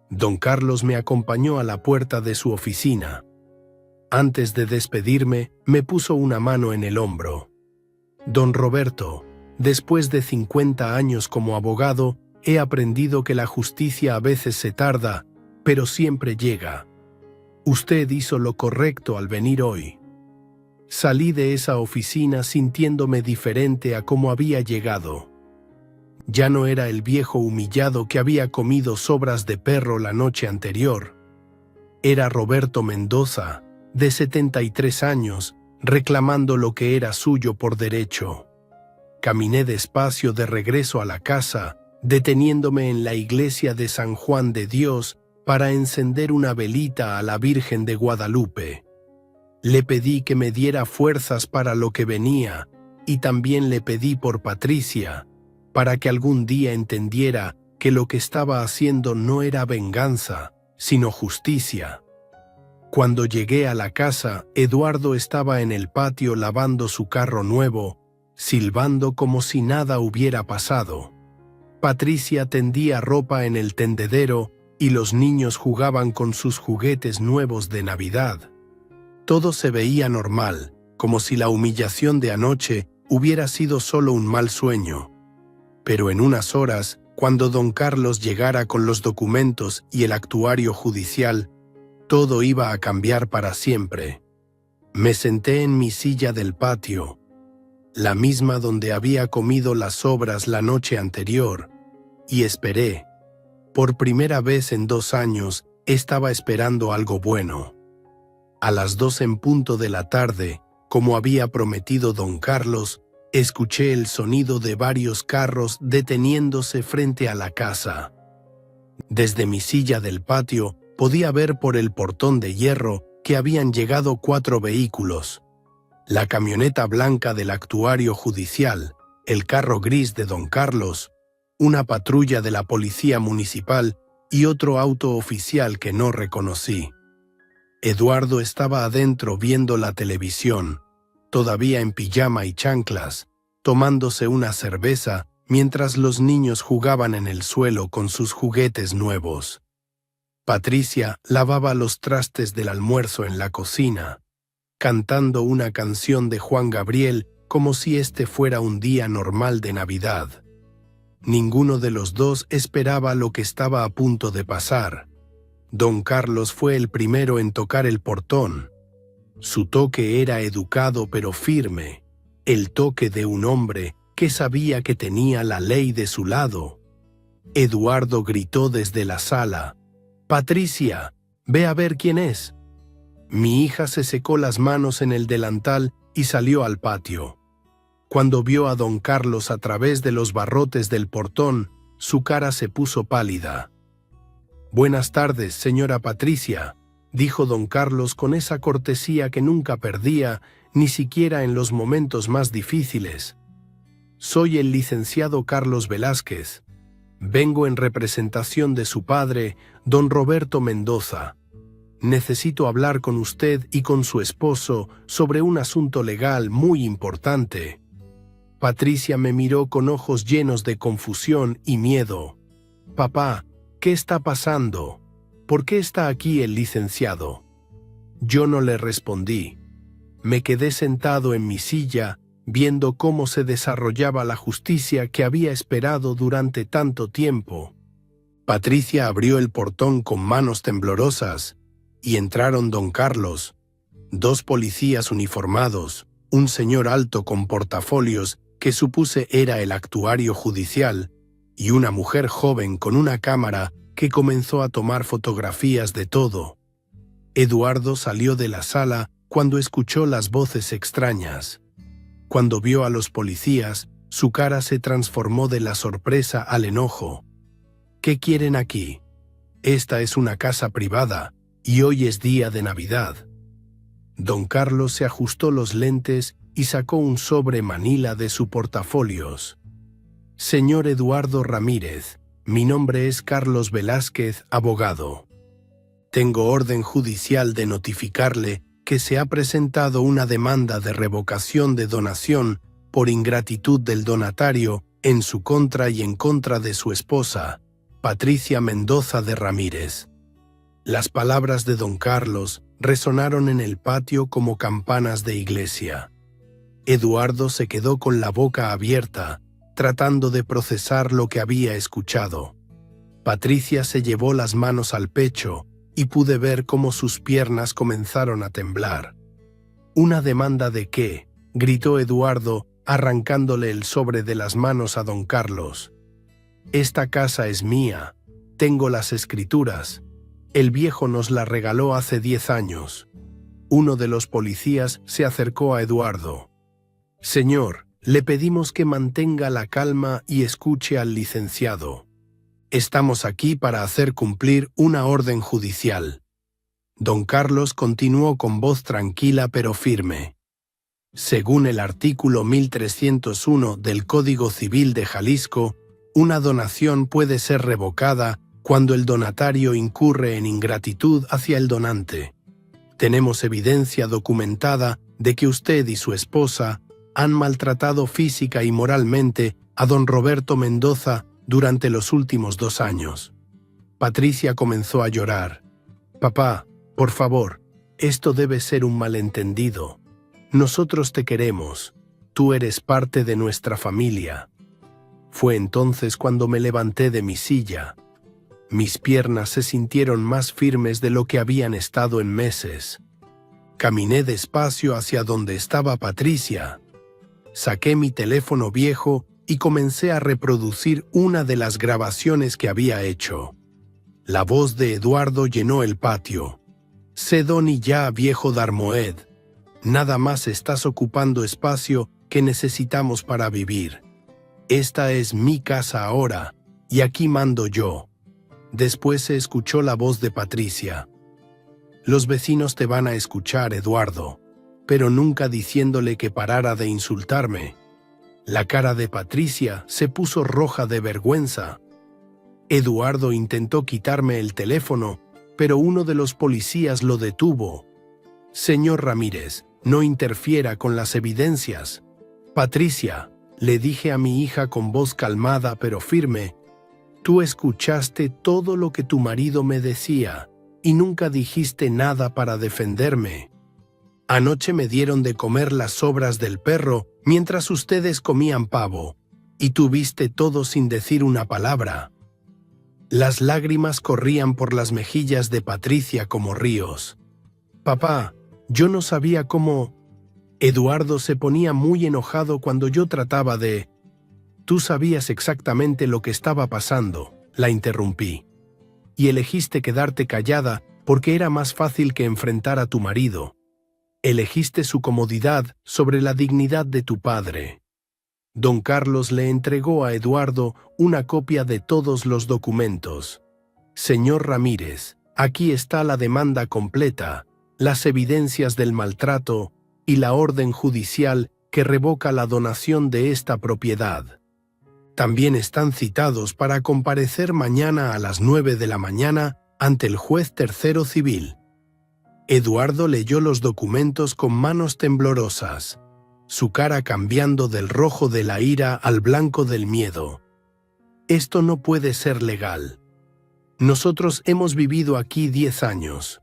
Don Carlos me acompañó a la puerta de su oficina. Antes de despedirme, me puso una mano en el hombro. Don Roberto, después de 50 años como abogado, he aprendido que la justicia a veces se tarda, pero siempre llega. Usted hizo lo correcto al venir hoy. Salí de esa oficina sintiéndome diferente a como había llegado. Ya no era el viejo humillado que había comido sobras de perro la noche anterior. Era Roberto Mendoza, de 73 años, reclamando lo que era suyo por derecho. Caminé despacio de regreso a la casa, deteniéndome en la iglesia de San Juan de Dios para encender una velita a la Virgen de Guadalupe. Le pedí que me diera fuerzas para lo que venía, y también le pedí por Patricia, para que algún día entendiera que lo que estaba haciendo no era venganza, sino justicia. Cuando llegué a la casa, Eduardo estaba en el patio lavando su carro nuevo, silbando como si nada hubiera pasado. Patricia tendía ropa en el tendedero y los niños jugaban con sus juguetes nuevos de Navidad. Todo se veía normal, como si la humillación de anoche hubiera sido solo un mal sueño. Pero en unas horas, cuando don Carlos llegara con los documentos y el actuario judicial, todo iba a cambiar para siempre. Me senté en mi silla del patio, la misma donde había comido las sobras la noche anterior, y esperé. Por primera vez en 2 años, estaba esperando algo bueno. A las 2 en punto de la tarde, como había prometido don Carlos, escuché el sonido de varios carros deteniéndose frente a la casa. Desde mi silla del patio, podía ver por el portón de hierro que habían llegado 4 vehículos. La camioneta blanca del actuario judicial, el carro gris de don Carlos, una patrulla de la policía municipal y otro auto oficial que no reconocí. Eduardo estaba adentro viendo la televisión, todavía en pijama y chanclas, tomándose una cerveza mientras los niños jugaban en el suelo con sus juguetes nuevos. Patricia lavaba los trastes del almuerzo en la cocina, cantando una canción de Juan Gabriel como si este fuera un día normal de Navidad. Ninguno de los dos esperaba lo que estaba a punto de pasar. Don Carlos fue el primero en tocar el portón. Su toque era educado pero firme, el toque de un hombre que sabía que tenía la ley de su lado. Eduardo gritó desde la sala. «Patricia, ve a ver quién es». Mi hija se secó las manos en el delantal y salió al patio. Cuando vio a don Carlos a través de los barrotes del portón, su cara se puso pálida. «Buenas tardes, señora Patricia», dijo don Carlos con esa cortesía que nunca perdía, ni siquiera en los momentos más difíciles. «Soy el licenciado Carlos Velázquez. Vengo en representación de su padre, don Roberto Mendoza. Necesito hablar con usted y con su esposo sobre un asunto legal muy importante». Patricia me miró con ojos llenos de confusión y miedo. «Papá, ¿qué está pasando? ¿Por qué está aquí el licenciado?». Yo no le respondí. Me quedé sentado en mi silla, viendo cómo se desarrollaba la justicia que había esperado durante tanto tiempo. Patricia abrió el portón con manos temblorosas, y entraron don Carlos, dos policías uniformados, un señor alto con portafolios que supuse era el actuario judicial, y una mujer joven con una cámara que comenzó a tomar fotografías de todo. Eduardo salió de la sala cuando escuchó las voces extrañas. Cuando vio a los policías, su cara se transformó de la sorpresa al enojo. «¿Qué quieren aquí? Esta es una casa privada, y hoy es día de Navidad». Don Carlos se ajustó los lentes y sacó un sobre manila de su portafolios. «Señor Eduardo Ramírez, mi nombre es Carlos Velázquez, abogado. Tengo orden judicial de notificarle que se ha presentado una demanda de revocación de donación por ingratitud del donatario en su contra y en contra de su esposa, Patricia Mendoza de Ramírez». Las palabras de don Carlos resonaron en el patio como campanas de iglesia. Eduardo se quedó con la boca abierta, tratando de procesar lo que había escuchado. Patricia se llevó las manos al pecho y pude ver cómo sus piernas comenzaron a temblar. «¿Una demanda de qué?», gritó Eduardo, arrancándole el sobre de las manos a don Carlos. «Esta casa es mía. Tengo las escrituras. El viejo nos la regaló hace 10 años». Uno de los policías se acercó a Eduardo. «Señor, le pedimos que mantenga la calma y escuche al licenciado. Estamos aquí para hacer cumplir una orden judicial». Don Carlos continuó con voz tranquila pero firme. «Según el artículo 1301 del Código Civil de Jalisco, una donación puede ser revocada cuando el donatario incurre en ingratitud hacia el donante. Tenemos evidencia documentada de que usted y su esposa han maltratado física y moralmente a don Roberto Mendoza durante los últimos 2 años». Patricia comenzó a llorar. «Papá, por favor, esto debe ser un malentendido. Nosotros te queremos. Tú eres parte de nuestra familia». Fue entonces cuando me levanté de mi silla. Mis piernas se sintieron más firmes de lo que habían estado en meses. Caminé despacio hacia donde estaba Patricia. Saqué mi teléfono viejo y comencé a reproducir una de las grabaciones que había hecho. La voz de Eduardo llenó el patio. «Sedoni ya, viejo Darmoed. Nada más estás ocupando espacio que necesitamos para vivir. Esta es mi casa ahora, y aquí mando yo». Después se escuchó la voz de Patricia. «Los vecinos te van a escuchar, Eduardo», pero nunca diciéndole que parara de insultarme. La cara de Patricia se puso roja de vergüenza. Eduardo intentó quitarme el teléfono, pero uno de los policías lo detuvo. «Señor Ramírez, no interfiera con las evidencias». «Patricia», le dije a mi hija con voz calmada pero firme, «tú escuchaste todo lo que tu marido me decía y nunca dijiste nada para defenderme. Anoche me dieron de comer las sobras del perro mientras ustedes comían pavo, y tú viste todo sin decir una palabra». Las lágrimas corrían por las mejillas de Patricia como ríos. «Papá, yo no sabía cómo...». Eduardo se ponía muy enojado cuando yo trataba de... Tú sabías exactamente lo que estaba pasando, la interrumpí. Y elegiste quedarte callada porque era más fácil que enfrentar a tu marido. Elegiste su comodidad sobre la dignidad de tu padre. Don Carlos le entregó a Eduardo una copia de todos los documentos. Señor Ramírez, aquí está la demanda completa, las evidencias del maltrato y la orden judicial que revoca la donación de esta propiedad. También están citados para comparecer mañana a las 9 de la mañana ante el juez tercero civil. Eduardo leyó los documentos con manos temblorosas, su cara cambiando del rojo de la ira al blanco del miedo. Esto no puede ser legal. Nosotros hemos vivido aquí 10 años.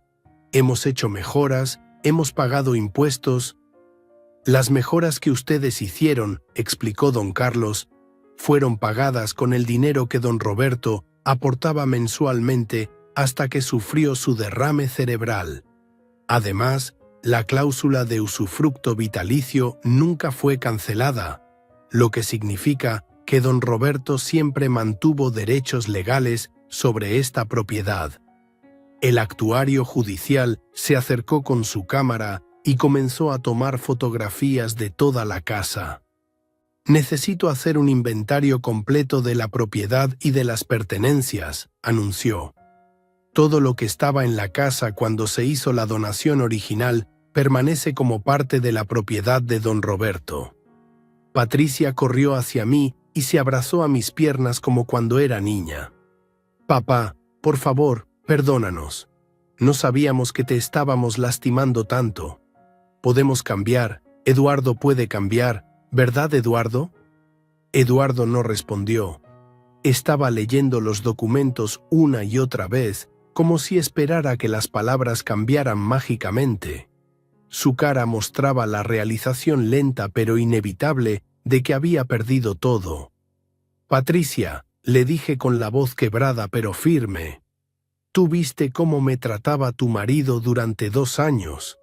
Hemos hecho mejoras, hemos pagado impuestos. Las mejoras que ustedes hicieron, explicó don Carlos, fueron pagadas con el dinero que don Roberto aportaba mensualmente hasta que sufrió su derrame cerebral. Además, la cláusula de usufructo vitalicio nunca fue cancelada, lo que significa que don Roberto siempre mantuvo derechos legales sobre esta propiedad. El actuario judicial se acercó con su cámara y comenzó a tomar fotografías de toda la casa. «Necesito hacer un inventario completo de la propiedad y de las pertenencias», anunció. Todo lo que estaba en la casa cuando se hizo la donación original permanece como parte de la propiedad de don Roberto. Patricia corrió hacia mí y se abrazó a mis piernas como cuando era niña. «Papá, por favor, perdónanos. No sabíamos que te estábamos lastimando tanto. Podemos cambiar, Eduardo puede cambiar, ¿verdad, Eduardo?» Eduardo no respondió. Estaba leyendo los documentos una y otra vez, como si esperara que las palabras cambiaran mágicamente. Su cara mostraba la realización lenta pero inevitable de que había perdido todo. «Patricia», le dije con la voz quebrada pero firme, «tú viste cómo me trataba tu marido durante 2 años.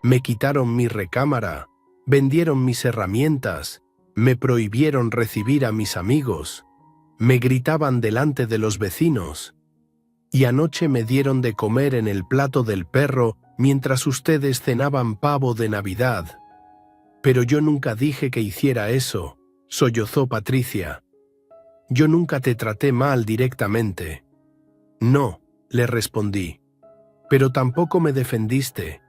Me quitaron mi recámara, vendieron mis herramientas, me prohibieron recibir a mis amigos, me gritaban delante de los vecinos. Y anoche me dieron de comer en el plato del perro mientras ustedes cenaban pavo de Navidad. Pero yo nunca dije que hiciera eso», sollozó Patricia. «Yo nunca te traté mal directamente». «No», le respondí. «Pero tampoco me defendiste.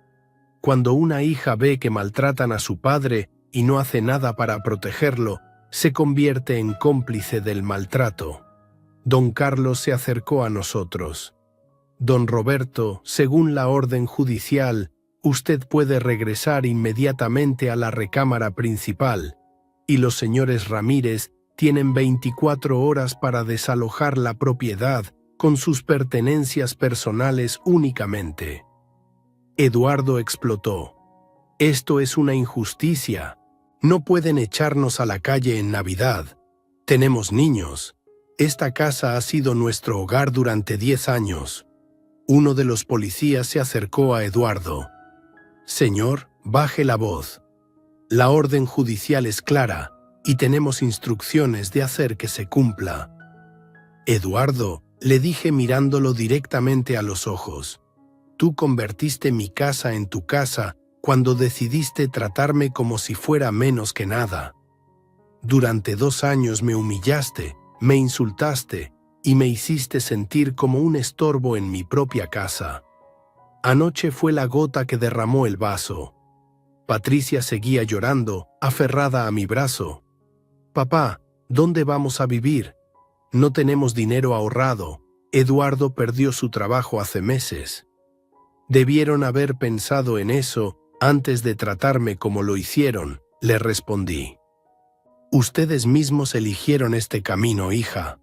Cuando una hija ve que maltratan a su padre y no hace nada para protegerlo, se convierte en cómplice del maltrato». Don Carlos se acercó a nosotros. «Don Roberto, según la orden judicial, usted puede regresar inmediatamente a la recámara principal, y los señores Ramírez tienen 24 horas para desalojar la propiedad con sus pertenencias personales únicamente». Eduardo explotó. «Esto es una injusticia. No pueden echarnos a la calle en Navidad. Tenemos niños. Esta casa ha sido nuestro hogar durante 10 años. Uno de los policías se acercó a Eduardo. «Señor, baje la voz. La orden judicial es clara y tenemos instrucciones de hacer que se cumpla». «Eduardo», le dije mirándolo directamente a los ojos, «tú convertiste mi casa en tu casa cuando decidiste tratarme como si fuera menos que nada. Durante 2 años me humillaste, me insultaste y me hiciste sentir como un estorbo en mi propia casa. Anoche fue la gota que derramó el vaso». Patricia seguía llorando, aferrada a mi brazo. «Papá, ¿dónde vamos a vivir? No tenemos dinero ahorrado. Eduardo perdió su trabajo hace meses. Debieron haber pensado en eso antes de tratarme como lo hicieron», le respondí. «Ustedes mismos eligieron este camino, hija».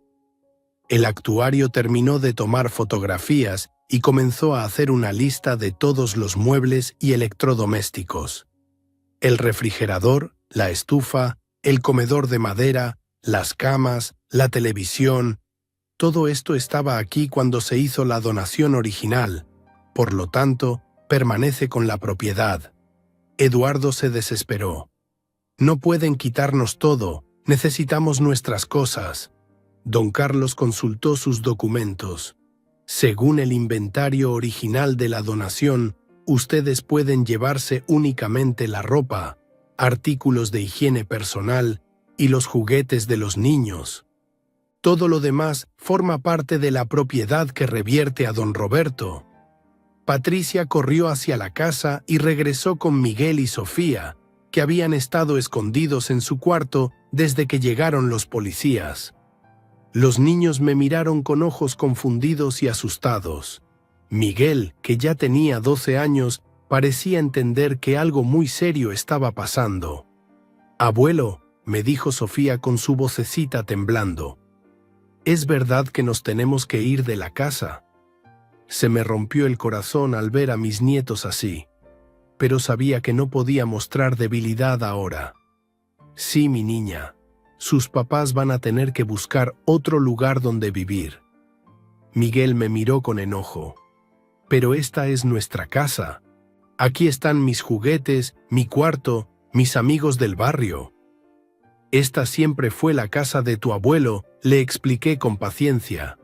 El actuario terminó de tomar fotografías y comenzó a hacer una lista de todos los muebles y electrodomésticos. El refrigerador, la estufa, el comedor de madera, las camas, la televisión. Todo esto estaba aquí cuando se hizo la donación original, por lo tanto, permanece con la propiedad. Eduardo se desesperó. «No pueden quitarnos todo, Necesitamos nuestras cosas. Don Carlos consultó sus documentos. Según el inventario original de la donación, ustedes pueden llevarse únicamente la ropa, artículos de higiene personal y los juguetes de los niños. Todo lo demás forma parte de la propiedad que revierte a don Roberto. Patricia corrió hacia la casa y regresó con Miguel y Sofía, que habían estado escondidos en su cuarto desde que llegaron los policías. Los niños me miraron con ojos confundidos y asustados. Miguel, que ya tenía 12 años, parecía entender que algo muy serio estaba pasando. «Abuelo», me dijo Sofía con su vocecita temblando, «¿es verdad que nos tenemos que ir de la casa?» Se me rompió el corazón al ver a mis nietos así, pero sabía que no podía mostrar debilidad ahora. «Sí, mi niña, sus papás van a tener que buscar otro lugar donde vivir». Miguel me miró con enojo. «Pero esta es nuestra casa. Aquí están mis juguetes, mi cuarto, mis amigos del barrio». «Esta siempre fue la casa de tu abuelo», le expliqué con paciencia.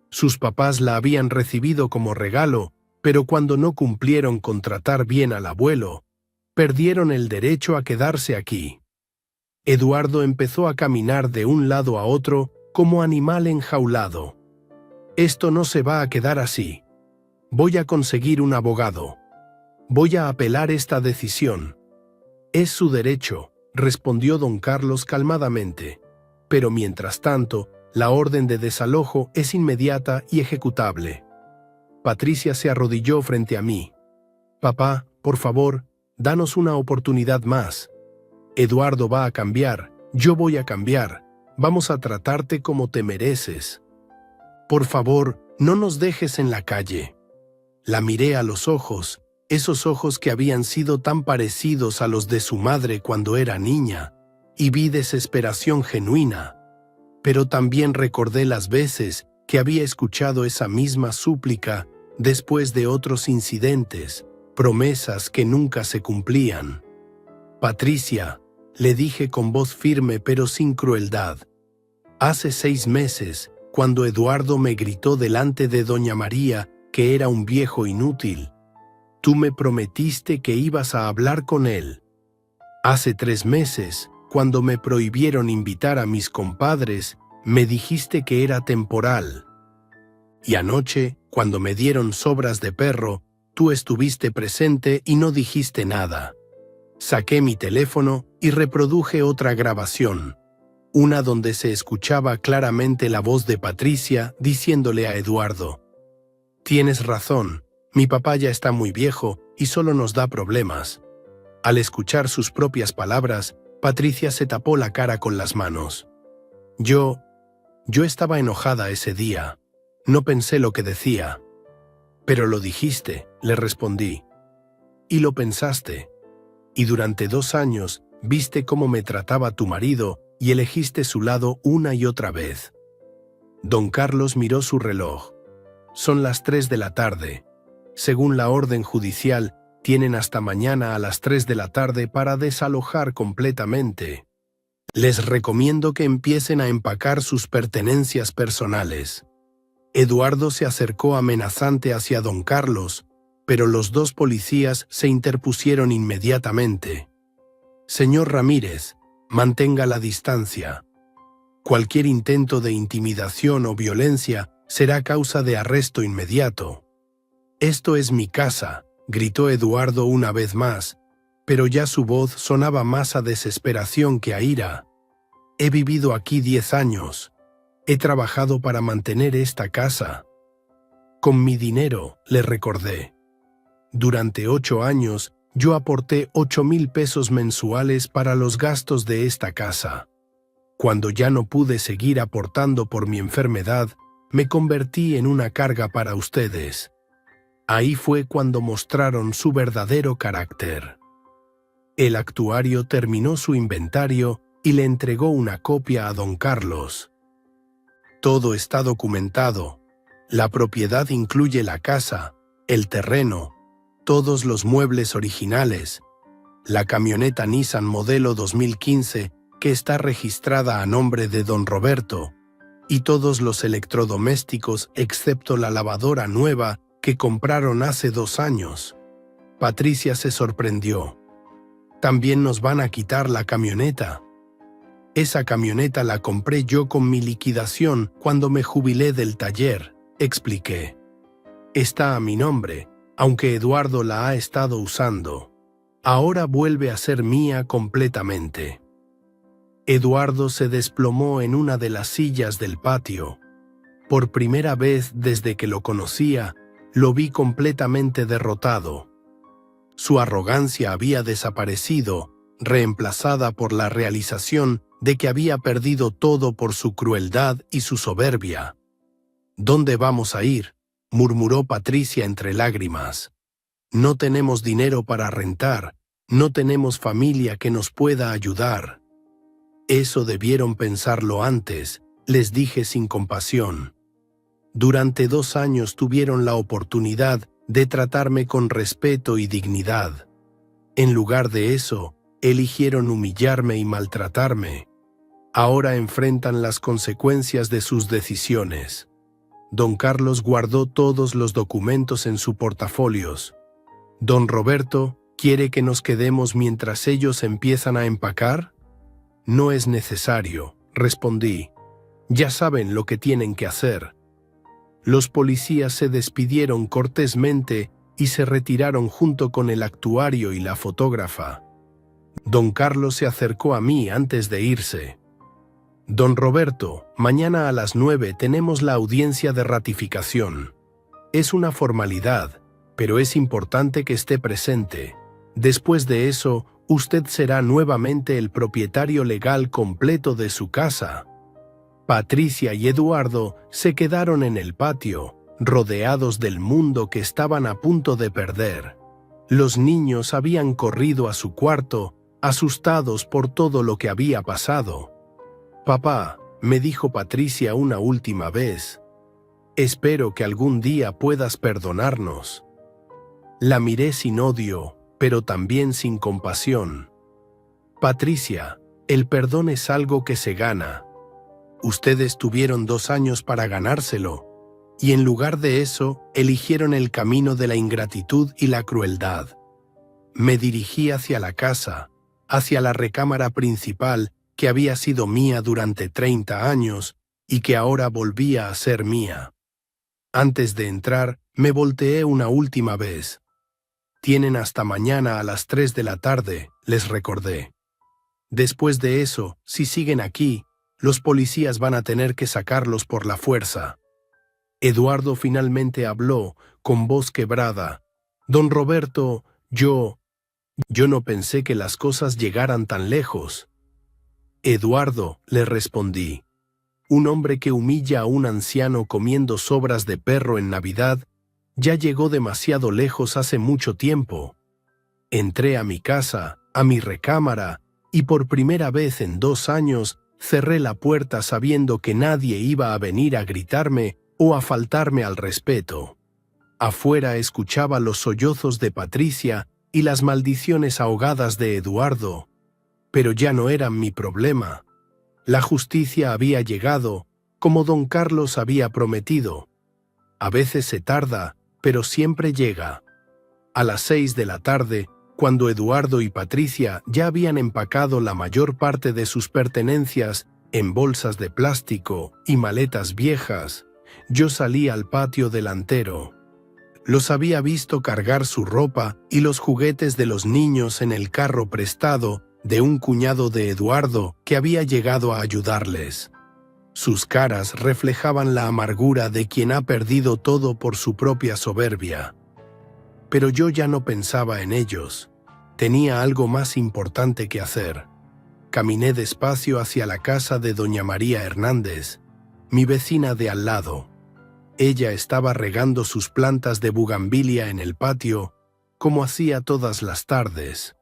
Sus papás la habían recibido como regalo, pero cuando no cumplieron con tratar bien al abuelo, perdieron el derecho a quedarse aquí. Eduardo empezó a caminar de un lado a otro como animal enjaulado. «Esto no se va a quedar así. Voy a conseguir un abogado. Voy a apelar esta decisión». «Es su derecho», respondió don Carlos calmadamente. «Pero mientras tanto, la orden de desalojo es inmediata y ejecutable». Patricia se arrodilló frente a mí. «Papá, por favor, danos una oportunidad más. Eduardo va a cambiar, yo voy a cambiar. Vamos a tratarte como te mereces. Por favor, no nos dejes en la calle». La miré a los ojos, esos ojos que habían sido tan parecidos a los de su madre cuando era niña, y vi desesperación genuina. Pero también recordé las veces que había escuchado esa misma súplica después de otros incidentes, promesas que nunca se cumplían. «Patricia», le dije con voz firme pero sin crueldad, «hace 6 meses, cuando Eduardo me gritó delante de doña María que era un viejo inútil, tú me prometiste que ibas a hablar con él. Hace 3 meses, cuando me prohibieron invitar a mis compadres, me dijiste que era temporal. Y anoche, cuando me dieron sobras de perro, tú estuviste presente y no dijiste nada». Saqué mi teléfono y reproduje otra grabación, una donde se escuchaba claramente la voz de Patricia diciéndole a Eduardo: «Tienes razón, mi papá ya está muy viejo y solo nos da problemas». Al escuchar sus propias palabras, Patricia se tapó la cara con las manos. Yo estaba enojada ese día. No pensé lo que decía. «Pero lo dijiste», le respondí. «Y lo pensaste. Y durante 2 años viste cómo me trataba tu marido y elegiste su lado una y otra vez». Don Carlos miró su reloj. «Son las 3 de la tarde. Según la orden judicial, tienen hasta mañana a las 3 de la tarde para desalojar completamente. Les recomiendo que empiecen a empacar sus pertenencias personales». Eduardo se acercó amenazante hacia don Carlos, pero los 2 policías se interpusieron inmediatamente. «Señor Ramírez, mantenga la distancia. Cualquier intento de intimidación o violencia será causa de arresto inmediato». «Esto es mi casa», gritó Eduardo una vez más, pero ya su voz sonaba más a desesperación que a ira. «He vivido aquí 10 años. He trabajado para mantener esta casa. Con mi dinero», le recordé. «Durante 8 años, yo aporté 8,000 pesos mensuales para los gastos de esta casa. Cuando ya no pude seguir aportando por mi enfermedad, me convertí en una carga para ustedes. Ahí fue cuando mostraron su verdadero carácter». El actuario terminó su inventario y le entregó una copia a don Carlos. «Todo está documentado. La propiedad incluye la casa, el terreno, todos los muebles originales, la camioneta Nissan modelo 2015 que está registrada a nombre de don Roberto, y todos los electrodomésticos excepto la lavadora nueva que compraron hace 2 años. Patricia se sorprendió. También nos van a quitar la camioneta. Esa camioneta la compré yo con mi liquidación cuando me jubilé del taller, expliqué. Está a mi nombre, aunque Eduardo la ha estado usando. Ahora vuelve a ser mía completamente. Eduardo se desplomó en una de las sillas del patio. Por primera vez desde que lo conocía, lo vi completamente derrotado. Su arrogancia había desaparecido, reemplazada por la realización de que había perdido todo por su crueldad y su soberbia. ¿Dónde vamos a ir?, murmuró Patricia entre lágrimas. No tenemos dinero para rentar, no tenemos familia que nos pueda ayudar. Eso debieron pensarlo antes, les dije sin compasión. Durante 2 años tuvieron la oportunidad de tratarme con respeto y dignidad. En lugar de eso, eligieron humillarme y maltratarme. Ahora enfrentan las consecuencias de sus decisiones. Don Carlos guardó todos los documentos en su portafolios. Don Roberto quiere que nos quedemos mientras ellos empiezan a empacar. No es necesario, respondí. Ya saben lo que tienen que hacer. Los policías se despidieron cortésmente y se retiraron junto con el actuario y la fotógrafa. Don Carlos se acercó a mí antes de irse. Don Roberto, mañana a las 9 tenemos la audiencia de ratificación. Es una formalidad, pero es importante que esté presente. Después de eso, usted será nuevamente el propietario legal completo de su casa. Patricia y Eduardo se quedaron en el patio, rodeados del mundo que estaban a punto de perder. Los niños habían corrido a su cuarto, asustados por todo lo que había pasado. «Papá», me dijo Patricia una última vez, «espero que algún día puedas perdonarnos». La miré sin odio, pero también sin compasión. «Patricia, el perdón es algo que se gana. Ustedes tuvieron 2 años para ganárselo, y en lugar de eso, eligieron el camino de la ingratitud y la crueldad». Me dirigí hacia la casa, hacia la recámara principal que había sido mía durante 30 años y que ahora volvía a ser mía. Antes de entrar, me volteé una última vez. «Tienen hasta mañana a las 3 de la tarde», les recordé. «Después de eso, si siguen aquí, los policías van a tener que sacarlos por la fuerza». Eduardo finalmente habló, con voz quebrada. «Don Roberto, yo no pensé que las cosas llegaran tan lejos». «Eduardo», le respondí, «un hombre que humilla a un anciano comiendo sobras de perro en Navidad ya llegó demasiado lejos hace mucho tiempo. Entré a mi casa, a mi recámara, y por primera vez en 2 años cerré la puerta sabiendo que nadie iba a venir a gritarme o a faltarme al respeto. Afuera escuchaba los sollozos de Patricia y las maldiciones ahogadas de Eduardo, pero ya no eran mi problema. La justicia había llegado, como don Carlos había prometido. A veces se tarda, pero siempre llega. A las 6 de la tarde, cuando Eduardo y Patricia ya habían empacado la mayor parte de sus pertenencias en bolsas de plástico y maletas viejas, yo salí al patio delantero. Los había visto cargar su ropa y los juguetes de los niños en el carro prestado de un cuñado de Eduardo que había llegado a ayudarles. Sus caras reflejaban la amargura de quien ha perdido todo por su propia soberbia. Pero yo ya no pensaba en ellos. Tenía algo más importante que hacer. Caminé despacio hacia la casa de doña María Hernández, mi vecina de al lado. Ella estaba regando sus plantas de bugambilia en el patio, como hacía todas las tardes.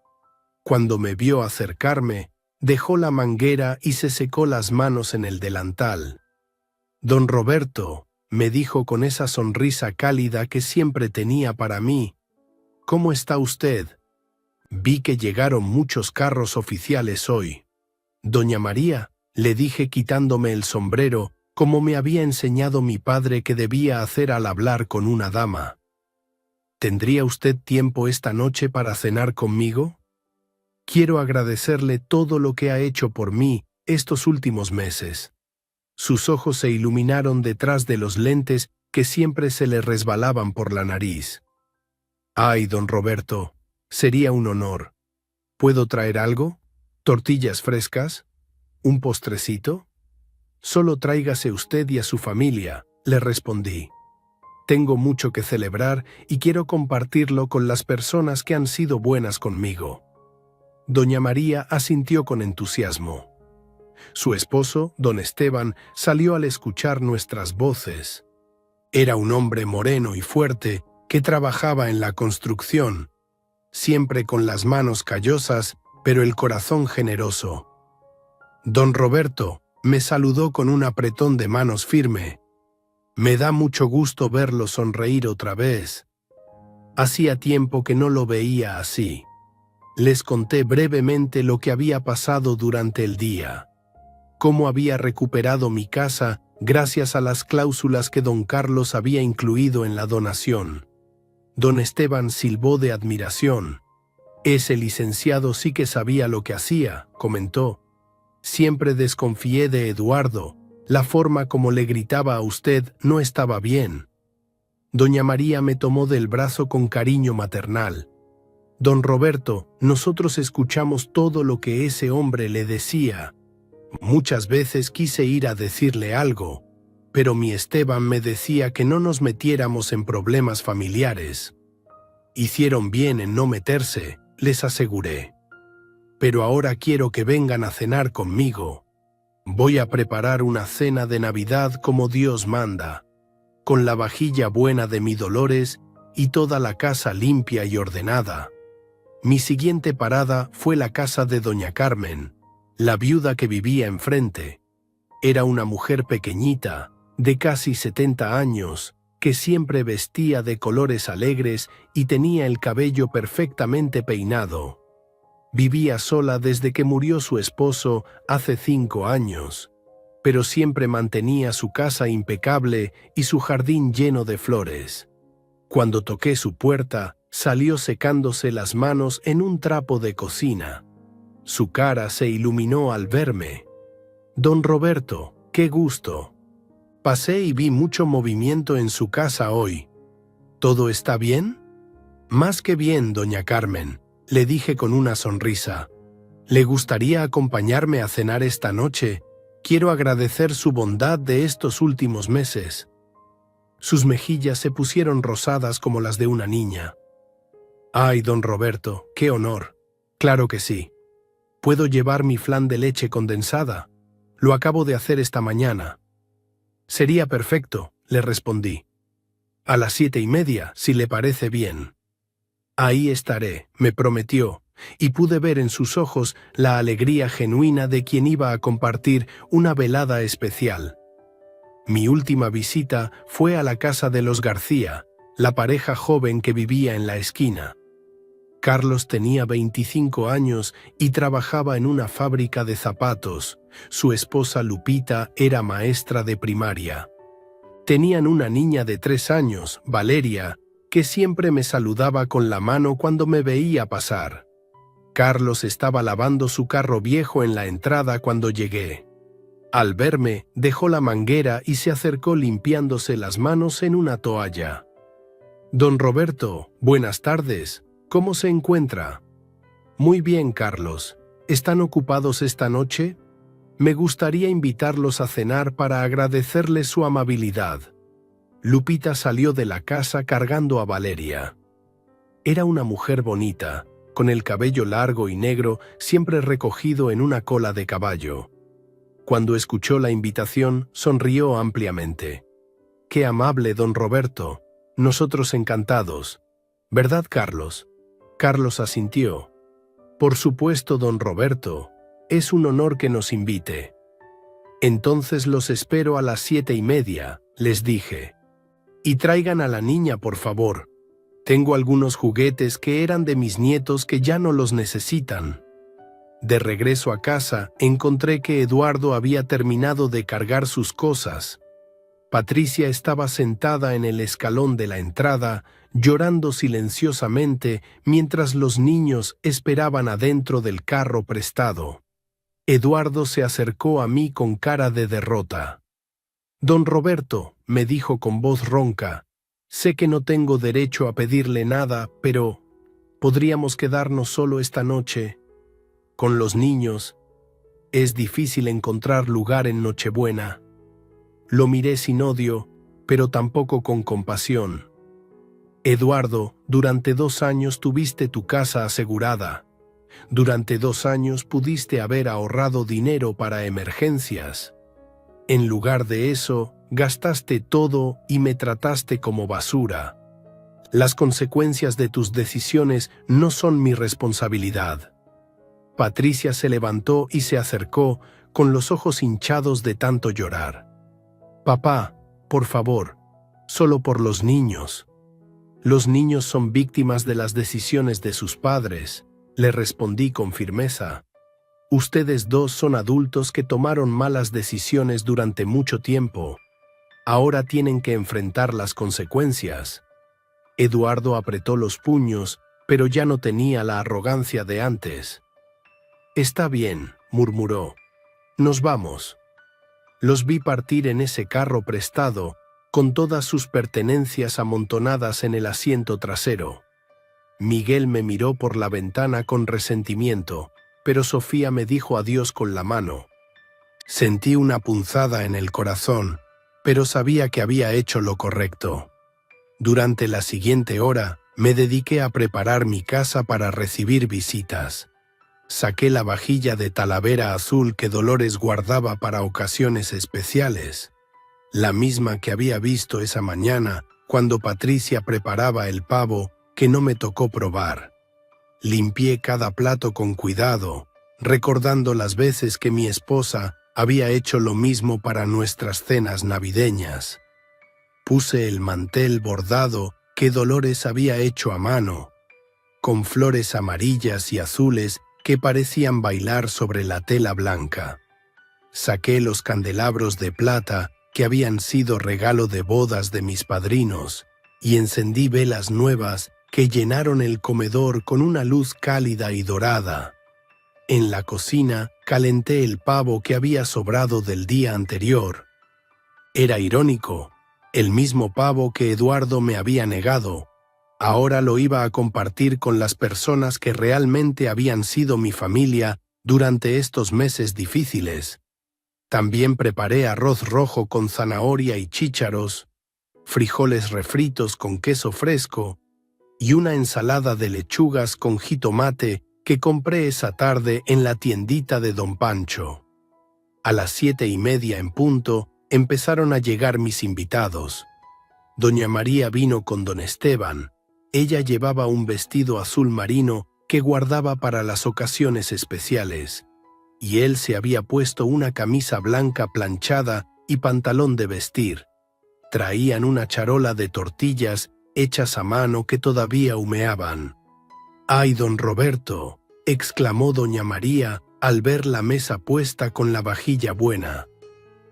Cuando me vio acercarme, dejó la manguera y se secó las manos en el delantal. «Don Roberto», me dijo con esa sonrisa cálida que siempre tenía para mí, «¿cómo está usted? Vi que llegaron muchos carros oficiales hoy». Doña María, le dije quitándome el sombrero, como me había enseñado mi padre que debía hacer al hablar con una dama. ¿Tendría usted tiempo esta noche para cenar conmigo? Quiero agradecerle todo lo que ha hecho por mí estos últimos meses. Sus ojos se iluminaron detrás de los lentes que siempre se le resbalaban por la nariz. Ay, don Roberto, sería un honor. ¿Puedo traer algo? ¿Tortillas frescas? ¿Un postrecito? Solo tráigase usted y a su familia, le respondí. Tengo mucho que celebrar y quiero compartirlo con las personas que han sido buenas conmigo. Doña María asintió con entusiasmo. Su esposo, don Esteban, salió al escuchar nuestras voces. Era un hombre moreno y fuerte que trabajaba en la construcción, siempre con las manos callosas, pero el corazón generoso. Don Roberto me saludó con un apretón de manos firme. Me da mucho gusto verlo sonreír otra vez. Hacía tiempo que no lo veía así. Les conté brevemente lo que había pasado durante el día. Cómo había recuperado mi casa gracias a las cláusulas que don Carlos había incluido en la donación. Don Esteban silbó de admiración. Ese licenciado sí que sabía lo que hacía, comentó. Siempre desconfié de Eduardo. La forma como le gritaba a usted no estaba bien. Doña María me tomó del brazo con cariño maternal. Don Roberto, nosotros escuchamos todo lo que ese hombre le decía. Muchas veces quise ir a decirle algo, pero mi Esteban me decía que no nos metiéramos en problemas familiares. Hicieron bien en no meterse, les aseguré. Pero ahora quiero que vengan a cenar conmigo. Voy a preparar una cena de Navidad como Dios manda, con la vajilla buena de mi Dolores y toda la casa limpia y ordenada. Mi siguiente parada fue la casa de doña Carmen, la viuda que vivía enfrente. Era una mujer pequeñita, de casi 70 años, que siempre vestía de colores alegres y tenía el cabello perfectamente peinado. Vivía sola desde que murió su esposo hace 5 años, pero siempre mantenía su casa impecable y su jardín lleno de flores. Cuando toqué su puerta, salió secándose las manos en un trapo de cocina. Su cara se iluminó al verme. Don Roberto, qué gusto. Pasé y vi mucho movimiento en su casa hoy. ¿Todo está bien? Más que bien, doña Carmen, le dije con una sonrisa. ¿Le gustaría acompañarme a cenar esta noche? Quiero agradecer su bondad de estos últimos meses. Sus mejillas se pusieron rosadas como las de una niña. Ay, don Roberto, qué honor. Claro que sí. ¿Puedo llevar mi flan de leche condensada? Lo acabo de hacer esta mañana. Sería perfecto, le respondí. A las 7:30, si le parece bien. Ahí estaré, me prometió, y pude ver en sus ojos la alegría genuina de quien iba a compartir una velada especial. Mi última visita fue a la casa de los García, la pareja joven que vivía en la esquina. Carlos tenía 25 años y trabajaba en una fábrica de zapatos. Su esposa Lupita era maestra de primaria. Tenían una niña de 3 años, Valeria, que siempre me saludaba con la mano cuando me veía pasar. Carlos estaba lavando su carro viejo en la entrada cuando llegué. Al verme, dejó la manguera y se acercó limpiándose las manos en una toalla. Don Roberto, buenas tardes. ¿Cómo se encuentra? Muy bien, Carlos. ¿Están ocupados esta noche? Me gustaría invitarlos a cenar para agradecerles su amabilidad. Lupita salió de la casa cargando a Valeria. Era una mujer bonita, con el cabello largo y negro siempre recogido en una cola de caballo. Cuando escuchó la invitación, sonrió ampliamente. «Qué amable, don Roberto. Nosotros encantados. ¿Verdad, Carlos?» Carlos asintió. «Por supuesto, don Roberto. Es un honor que nos invite». «Entonces los espero a las 7:30», les dije. «Y traigan a la niña, por favor. Tengo algunos juguetes que eran de mis nietos que ya no los necesitan». De regreso a casa, encontré que Eduardo había terminado de cargar sus cosas. Patricia estaba sentada en el escalón de la entrada, llorando silenciosamente mientras los niños esperaban adentro del carro prestado. Eduardo se acercó a mí con cara de derrota. «Don Roberto», me dijo con voz ronca, «sé que no tengo derecho a pedirle nada, pero ¿podríamos quedarnos solo esta noche? Con los niños. Es difícil encontrar lugar en Nochebuena». Lo miré sin odio, pero tampoco con compasión. «Eduardo, durante 2 años tuviste tu casa asegurada. Durante 2 años pudiste haber ahorrado dinero para emergencias. En lugar de eso, gastaste todo y me trataste como basura. Las consecuencias de tus decisiones no son mi responsabilidad». Patricia se levantó y se acercó, con los ojos hinchados de tanto llorar. «Papá, por favor, solo por los niños». «Los niños son víctimas de las decisiones de sus padres», le respondí con firmeza. «Ustedes dos son adultos que tomaron malas decisiones durante mucho tiempo. Ahora tienen que enfrentar las consecuencias». Eduardo apretó los puños, pero ya no tenía la arrogancia de antes. «Está bien», murmuró. «Nos vamos». Los vi partir en ese carro prestado, con todas sus pertenencias amontonadas en el asiento trasero. Miguel me miró por la ventana con resentimiento, pero Sofía me dijo adiós con la mano. Sentí una punzada en el corazón, pero sabía que había hecho lo correcto. Durante la siguiente hora, me dediqué a preparar mi casa para recibir visitas. Saqué la vajilla de Talavera azul que Dolores guardaba para ocasiones especiales, la misma que había visto esa mañana cuando Patricia preparaba el pavo que no me tocó probar. Limpié cada plato con cuidado, recordando las veces que mi esposa había hecho lo mismo para nuestras cenas navideñas. Puse el mantel bordado que Dolores había hecho a mano, con flores amarillas y azules que parecían bailar sobre la tela blanca. Saqué los candelabros de plata que habían sido regalo de bodas de mis padrinos y encendí velas nuevas que llenaron el comedor con una luz cálida y dorada. En la cocina calenté el pavo que había sobrado del día anterior. Era irónico, el mismo pavo que Eduardo me había negado. Ahora lo iba a compartir con las personas que realmente habían sido mi familia durante estos meses difíciles. También preparé arroz rojo con zanahoria y chícharos, frijoles refritos con queso fresco y una ensalada de lechugas con jitomate que compré esa tarde en la tiendita de Don Pancho. A las 7:30 en punto empezaron a llegar mis invitados. Doña María vino con don Esteban. Ella llevaba un vestido azul marino que guardaba para las ocasiones especiales, y él se había puesto una camisa blanca planchada y pantalón de vestir. Traían una charola de tortillas hechas a mano que todavía humeaban. «¡Ay, don Roberto!», exclamó doña María al ver la mesa puesta con la vajilla buena.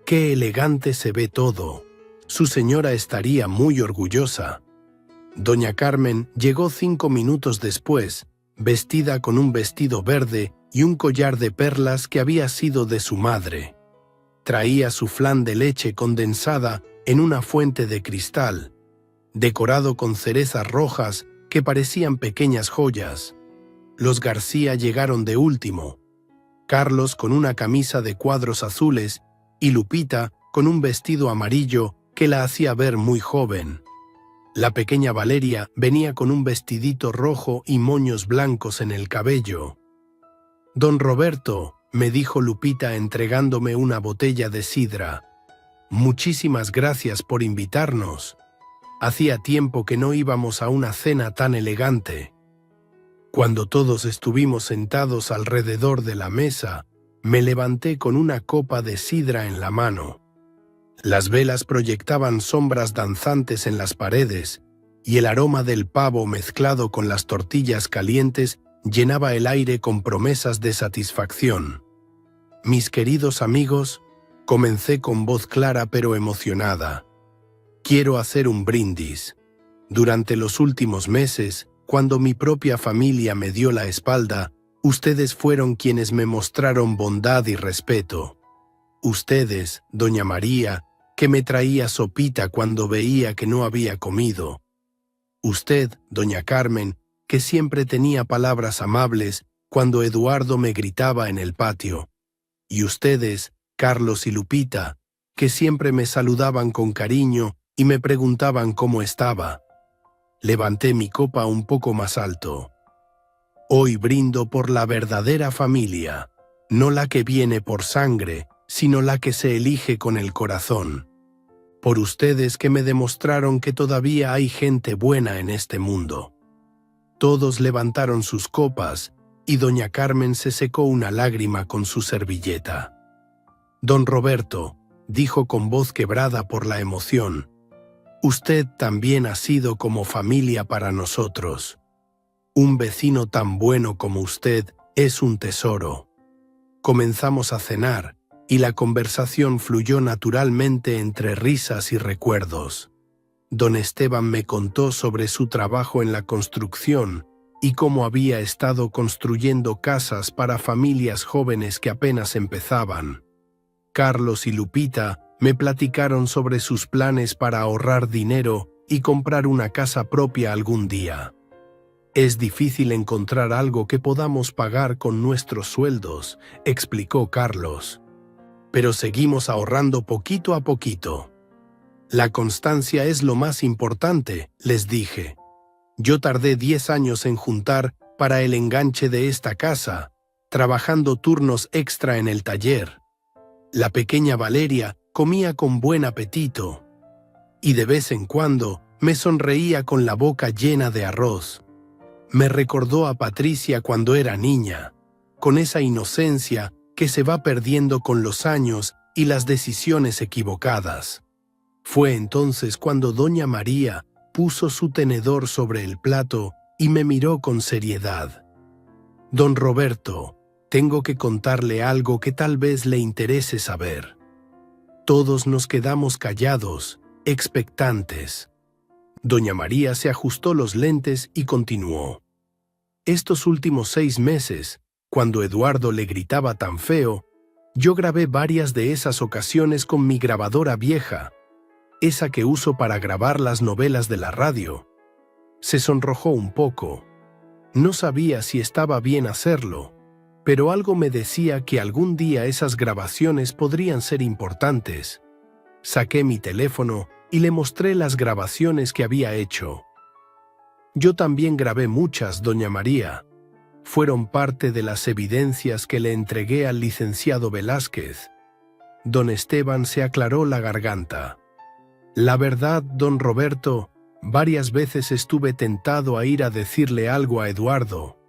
«¡Qué elegante se ve todo! Su señora estaría muy orgullosa». Doña Carmen llegó 5 minutos después, vestida con un vestido verde y un collar de perlas que había sido de su madre. Traía su flan de leche condensada en una fuente de cristal, decorado con cerezas rojas que parecían pequeñas joyas. Los García llegaron de último, Carlos con una camisa de cuadros azules y Lupita con un vestido amarillo que la hacía ver muy joven. La pequeña Valeria venía con un vestidito rojo y moños blancos en el cabello. «Don Roberto», me dijo Lupita entregándome una botella de sidra, «muchísimas gracias por invitarnos. Hacía tiempo que no íbamos a una cena tan elegante». Cuando todos estuvimos sentados alrededor de la mesa, me levanté con una copa de sidra en la mano. Las velas proyectaban sombras danzantes en las paredes, y el aroma del pavo mezclado con las tortillas calientes llenaba el aire con promesas de satisfacción. Mis queridos amigos, comencé con voz clara pero emocionada. Quiero hacer un brindis. Durante los últimos meses, cuando mi propia familia me dio la espalda, ustedes fueron quienes me mostraron bondad y respeto. Ustedes, doña María, que me traía sopita cuando veía que no había comido. Usted, doña Carmen, que siempre tenía palabras amables cuando Eduardo me gritaba en el patio. Y ustedes, Carlos y Lupita, que siempre me saludaban con cariño y me preguntaban cómo estaba. Levanté mi copa un poco más alto. Hoy brindo por la verdadera familia, no la que viene por sangre, sino la que se elige con el corazón. Por ustedes que me demostraron que todavía hay gente buena en este mundo. Todos levantaron sus copas y doña Carmen se secó una lágrima con su servilleta. Don Roberto, dijo con voz quebrada por la emoción, usted también ha sido como familia para nosotros. Un vecino tan bueno como usted es un tesoro. Comenzamos a cenar y la conversación fluyó naturalmente entre risas y recuerdos. Don Esteban me contó sobre su trabajo en la construcción y cómo había estado construyendo casas para familias jóvenes que apenas empezaban. Carlos y Lupita me platicaron sobre sus planes para ahorrar dinero y comprar una casa propia algún día. Es difícil encontrar algo que podamos pagar con nuestros sueldos, explicó Carlos. Pero seguimos ahorrando poquito a poquito. La constancia es lo más importante, les dije. Yo tardé 10 años en juntar para el enganche de esta casa, trabajando turnos extra en el taller. La pequeña Valeria comía con buen apetito y de vez en cuando me sonreía con la boca llena de arroz. Me recordó a Patricia cuando era niña, con esa inocencia que se va perdiendo con los años y las decisiones equivocadas. Fue entonces cuando doña María puso su tenedor sobre el plato y me miró con seriedad. Don Roberto, tengo que contarle algo que tal vez le interese saber. Todos nos quedamos callados, expectantes. Doña María se ajustó los lentes y continuó. Estos últimos 6 meses, cuando Eduardo le gritaba tan feo, yo grabé varias de esas ocasiones con mi grabadora vieja, esa que uso para grabar las novelas de la radio. Se sonrojó un poco. No sabía si estaba bien hacerlo, pero algo me decía que algún día esas grabaciones podrían ser importantes. Saqué mi teléfono y le mostré las grabaciones que había hecho. Yo también grabé muchas, doña María. Fueron parte de las evidencias que le entregué al licenciado Velázquez. Don Esteban se aclaró la garganta. La verdad, don Roberto, varias veces estuve tentado a ir a decirle algo a Eduardo.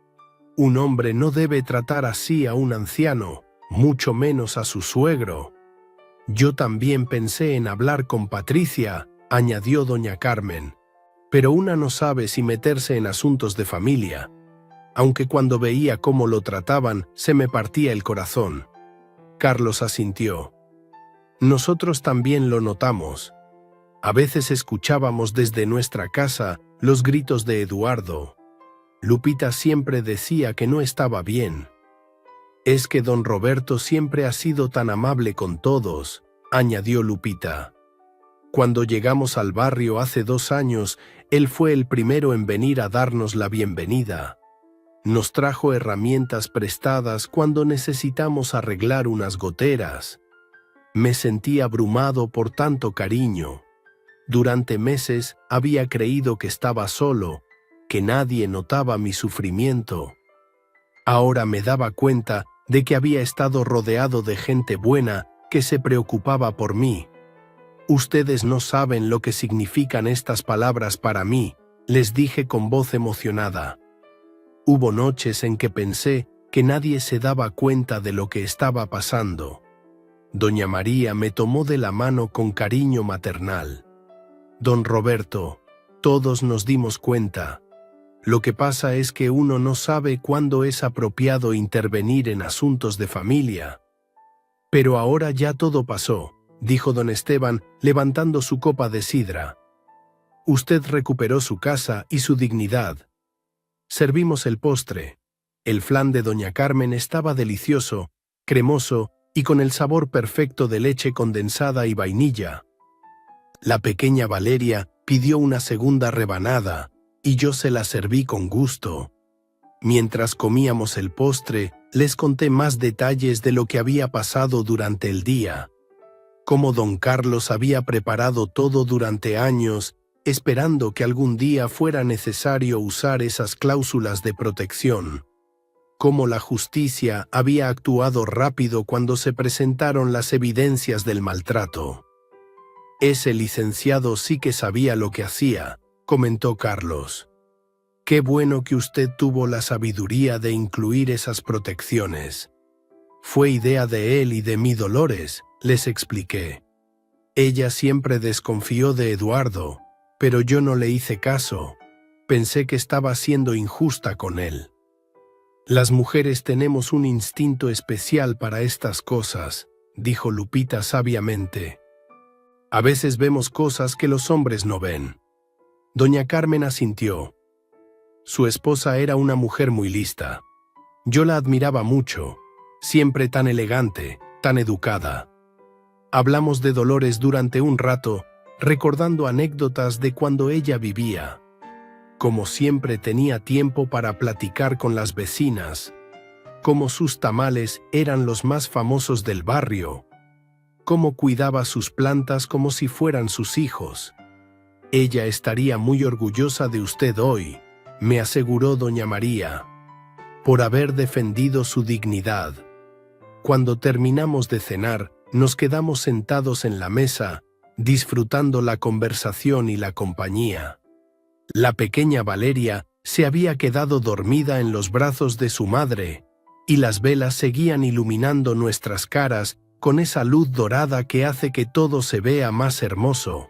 Un hombre no debe tratar así a un anciano, mucho menos a su suegro. Yo también pensé en hablar con Patricia, añadió doña Carmen, pero una no sabe si meterse en asuntos de familia, aunque cuando veía cómo lo trataban se me partía el corazón. Carlos asintió. Nosotros también lo notamos. A veces escuchábamos desde nuestra casa los gritos de Eduardo. Lupita siempre decía que no estaba bien. Es que don Roberto siempre ha sido tan amable con todos, añadió Lupita. Cuando llegamos al barrio hace 2 años, él fue el primero en venir a darnos la bienvenida. Nos trajo herramientas prestadas cuando necesitamos arreglar unas goteras. Me sentí abrumado por tanto cariño. Durante meses había creído que estaba solo, que nadie notaba mi sufrimiento. Ahora me daba cuenta de que había estado rodeado de gente buena que se preocupaba por mí. Ustedes no saben lo que significan estas palabras para mí, les dije con voz emocionada. Hubo noches en que pensé que nadie se daba cuenta de lo que estaba pasando. Doña María me tomó de la mano con cariño maternal. Don Roberto, todos nos dimos cuenta. Lo que pasa es que uno no sabe cuándo es apropiado intervenir en asuntos de familia. Pero ahora ya todo pasó, dijo don Esteban, levantando su copa de sidra. Usted recuperó su casa y su dignidad. Servimos el postre. El flan de doña Carmen estaba delicioso, cremoso y con el sabor perfecto de leche condensada y vainilla. La pequeña Valeria pidió una segunda rebanada y yo se la serví con gusto. Mientras comíamos el postre, les conté más detalles de lo que había pasado durante el día. Cómo don Carlos había preparado todo durante años, esperando que algún día fuera necesario usar esas cláusulas de protección. Cómo la justicia había actuado rápido cuando se presentaron las evidencias del maltrato. Ese licenciado sí que sabía lo que hacía, comentó Carlos. Qué bueno que usted tuvo la sabiduría de incluir esas protecciones. Fue idea de él y de mi Dolores, les expliqué. Ella siempre desconfió de Eduardo, pero yo no le hice caso. Pensé que estaba siendo injusta con él. Las mujeres tenemos un instinto especial para estas cosas, dijo Lupita sabiamente. A veces vemos cosas que los hombres no ven. Doña Carmen asintió. Su esposa era una mujer muy lista. Yo la admiraba mucho, siempre tan elegante, tan educada. Hablamos de Dolores durante un rato, recordando anécdotas de cuando ella vivía. Como siempre tenía tiempo para platicar con las vecinas, como sus tamales eran los más famosos del barrio, cómo cuidaba sus plantas como si fueran sus hijos. Ella estaría muy orgullosa de usted hoy, me aseguró doña María, por haber defendido su dignidad. Cuando terminamos de cenar, nos quedamos sentados en la mesa, disfrutando la conversación y la compañía. La pequeña Valeria se había quedado dormida en los brazos de su madre, y las velas seguían iluminando nuestras caras con esa luz dorada que hace que todo se vea más hermoso.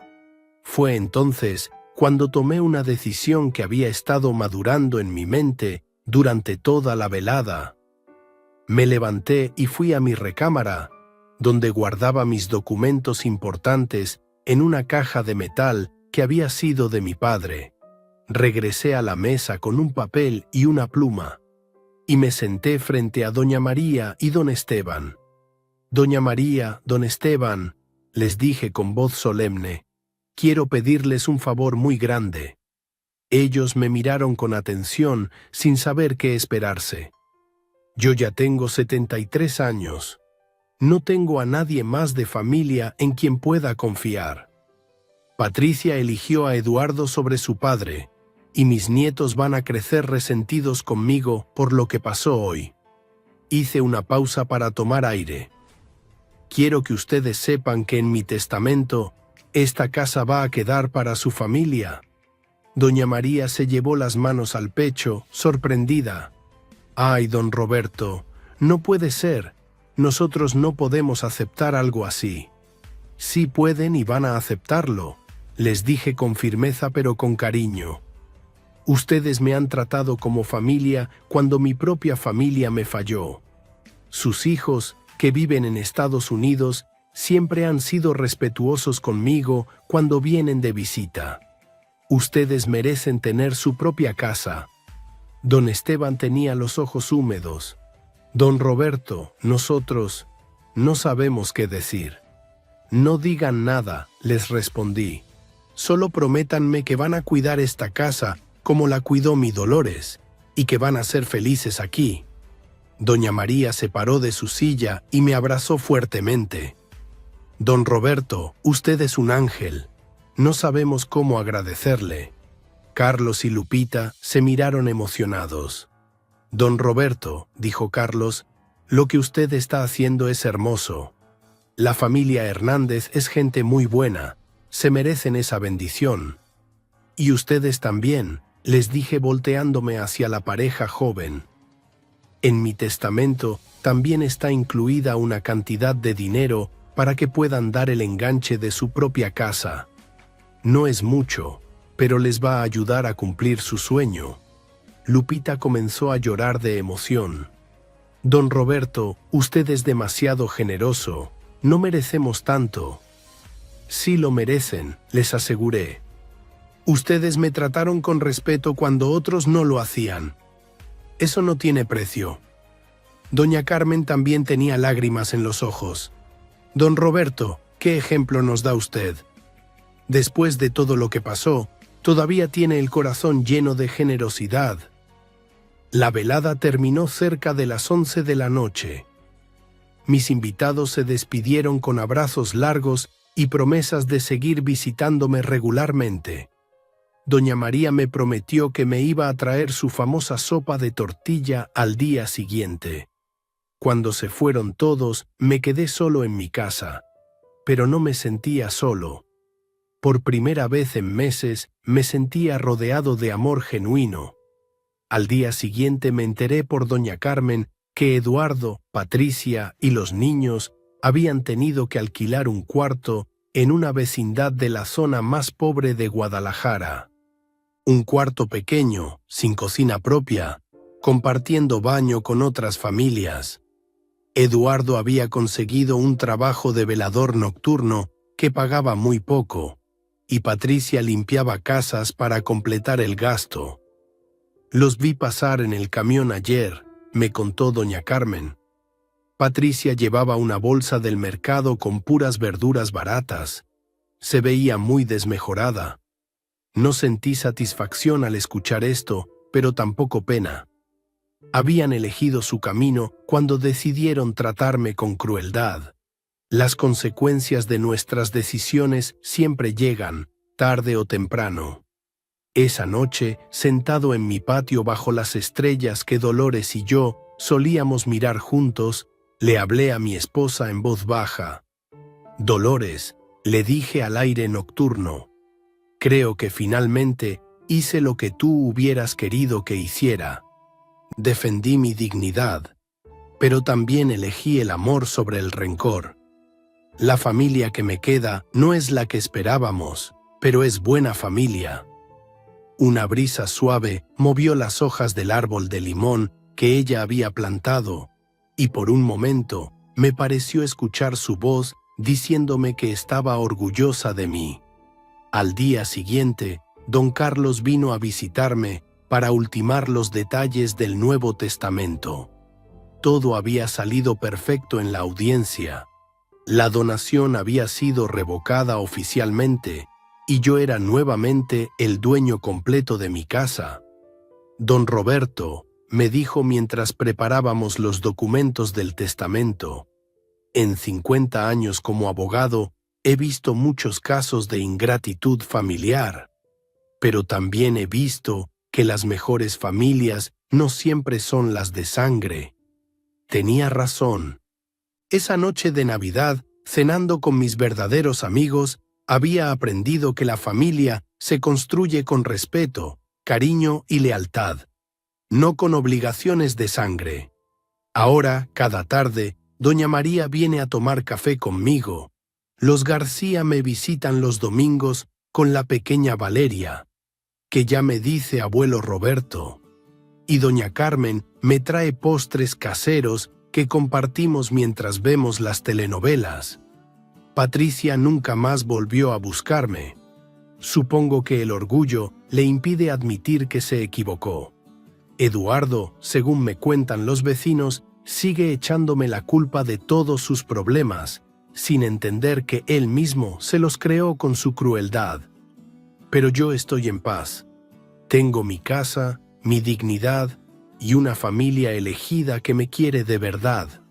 Fue entonces cuando tomé una decisión que había estado madurando en mi mente durante toda la velada. Me levanté y fui a mi recámara, donde guardaba mis documentos importantes en una caja de metal que había sido de mi padre. Regresé a la mesa con un papel y una pluma, y me senté frente a doña María y don Esteban. Doña María, don Esteban, les dije con voz solemne, quiero pedirles un favor muy grande. Ellos me miraron con atención, sin saber qué esperarse. Yo ya tengo 73 años. No tengo a nadie más de familia en quien pueda confiar. Patricia eligió a Eduardo sobre su padre, y mis nietos van a crecer resentidos conmigo por lo que pasó hoy. Hice una pausa para tomar aire. Quiero que ustedes sepan que en mi testamento, esta casa va a quedar para su familia. Doña María se llevó las manos al pecho, sorprendida. Ay, don Roberto, no puede ser. Nosotros no podemos aceptar algo así. Sí pueden y van a aceptarlo, les dije con firmeza pero con cariño. Ustedes me han tratado como familia cuando mi propia familia me falló. Sus hijos, que viven en Estados Unidos, siempre han sido respetuosos conmigo cuando vienen de visita. Ustedes merecen tener su propia casa. Don Esteban tenía los ojos húmedos. Don Roberto, nosotros no sabemos qué decir. No digan nada, les respondí. Solo prométanme que van a cuidar esta casa como la cuidó mi Dolores, y que van a ser felices aquí. Doña María se paró de su silla y me abrazó fuertemente. Don Roberto, usted es un ángel. No sabemos cómo agradecerle. Carlos y Lupita se miraron emocionados. Don Roberto, dijo Carlos, lo que usted está haciendo es hermoso. La familia Hernández es gente muy buena, se merecen esa bendición. Y ustedes también, les dije volteándome hacia la pareja joven. En mi testamento también está incluida una cantidad de dinero para que puedan dar el enganche de su propia casa. No es mucho, pero les va a ayudar a cumplir su sueño. Lupita comenzó a llorar de emoción. Don Roberto, usted es demasiado generoso. No merecemos tanto. Sí lo merecen, les aseguré. Ustedes me trataron con respeto cuando otros no lo hacían. Eso no tiene precio. Doña Carmen también tenía lágrimas en los ojos. Don Roberto, ¿qué ejemplo nos da usted? Después de todo lo que pasó, todavía tiene el corazón lleno de generosidad. La velada terminó cerca de las 11 de la noche. Mis invitados se despidieron con abrazos largos y promesas de seguir visitándome regularmente. Doña María me prometió que me iba a traer su famosa sopa de tortilla al día siguiente. Cuando se fueron todos, me quedé solo en mi casa. Pero no me sentía solo. Por primera vez en meses, me sentía rodeado de amor genuino. Al día siguiente me enteré por doña Carmen que Eduardo, Patricia y los niños habían tenido que alquilar un cuarto en una vecindad de la zona más pobre de Guadalajara. Un cuarto pequeño, sin cocina propia, compartiendo baño con otras familias. Eduardo había conseguido un trabajo de velador nocturno que pagaba muy poco, y Patricia limpiaba casas para completar el gasto. Los vi pasar en el camión ayer, me contó doña Carmen. Patricia llevaba una bolsa del mercado con puras verduras baratas. Se veía muy desmejorada. No sentí satisfacción al escuchar esto, pero tampoco pena. Habían elegido su camino cuando decidieron tratarme con crueldad. Las consecuencias de nuestras decisiones siempre llegan, tarde o temprano. Esa noche, sentado en mi patio bajo las estrellas que Dolores y yo solíamos mirar juntos, le hablé a mi esposa en voz baja. Dolores, le dije al aire nocturno, creo que finalmente hice lo que tú hubieras querido que hiciera. Defendí mi dignidad, pero también elegí el amor sobre el rencor. La familia que me queda no es la que esperábamos, pero es buena familia. Una brisa suave movió las hojas del árbol de limón que ella había plantado, y por un momento me pareció escuchar su voz diciéndome que estaba orgullosa de mí. Al día siguiente, don Carlos vino a visitarme para ultimar los detalles del Nuevo Testamento. Todo había salido perfecto en la audiencia. La donación había sido revocada oficialmente y yo era nuevamente el dueño completo de mi casa. Don Roberto, me dijo mientras preparábamos los documentos del testamento, en 50 años como abogado he visto muchos casos de ingratitud familiar, pero también he visto que las mejores familias no siempre son las de sangre. Tenía razón. Esa noche de Navidad, cenando con mis verdaderos amigos, había aprendido que la familia se construye con respeto, cariño y lealtad, no con obligaciones de sangre. Ahora, cada tarde, doña María viene a tomar café conmigo. Los García me visitan los domingos con la pequeña Valeria, que ya me dice abuelo Roberto. Y doña Carmen me trae postres caseros que compartimos mientras vemos las telenovelas. Patricia nunca más volvió a buscarme. Supongo que el orgullo le impide admitir que se equivocó. Eduardo, según me cuentan los vecinos, sigue echándome la culpa de todos sus problemas, sin entender que él mismo se los creó con su crueldad. Pero yo estoy en paz. Tengo mi casa, mi dignidad y una familia elegida que me quiere de verdad.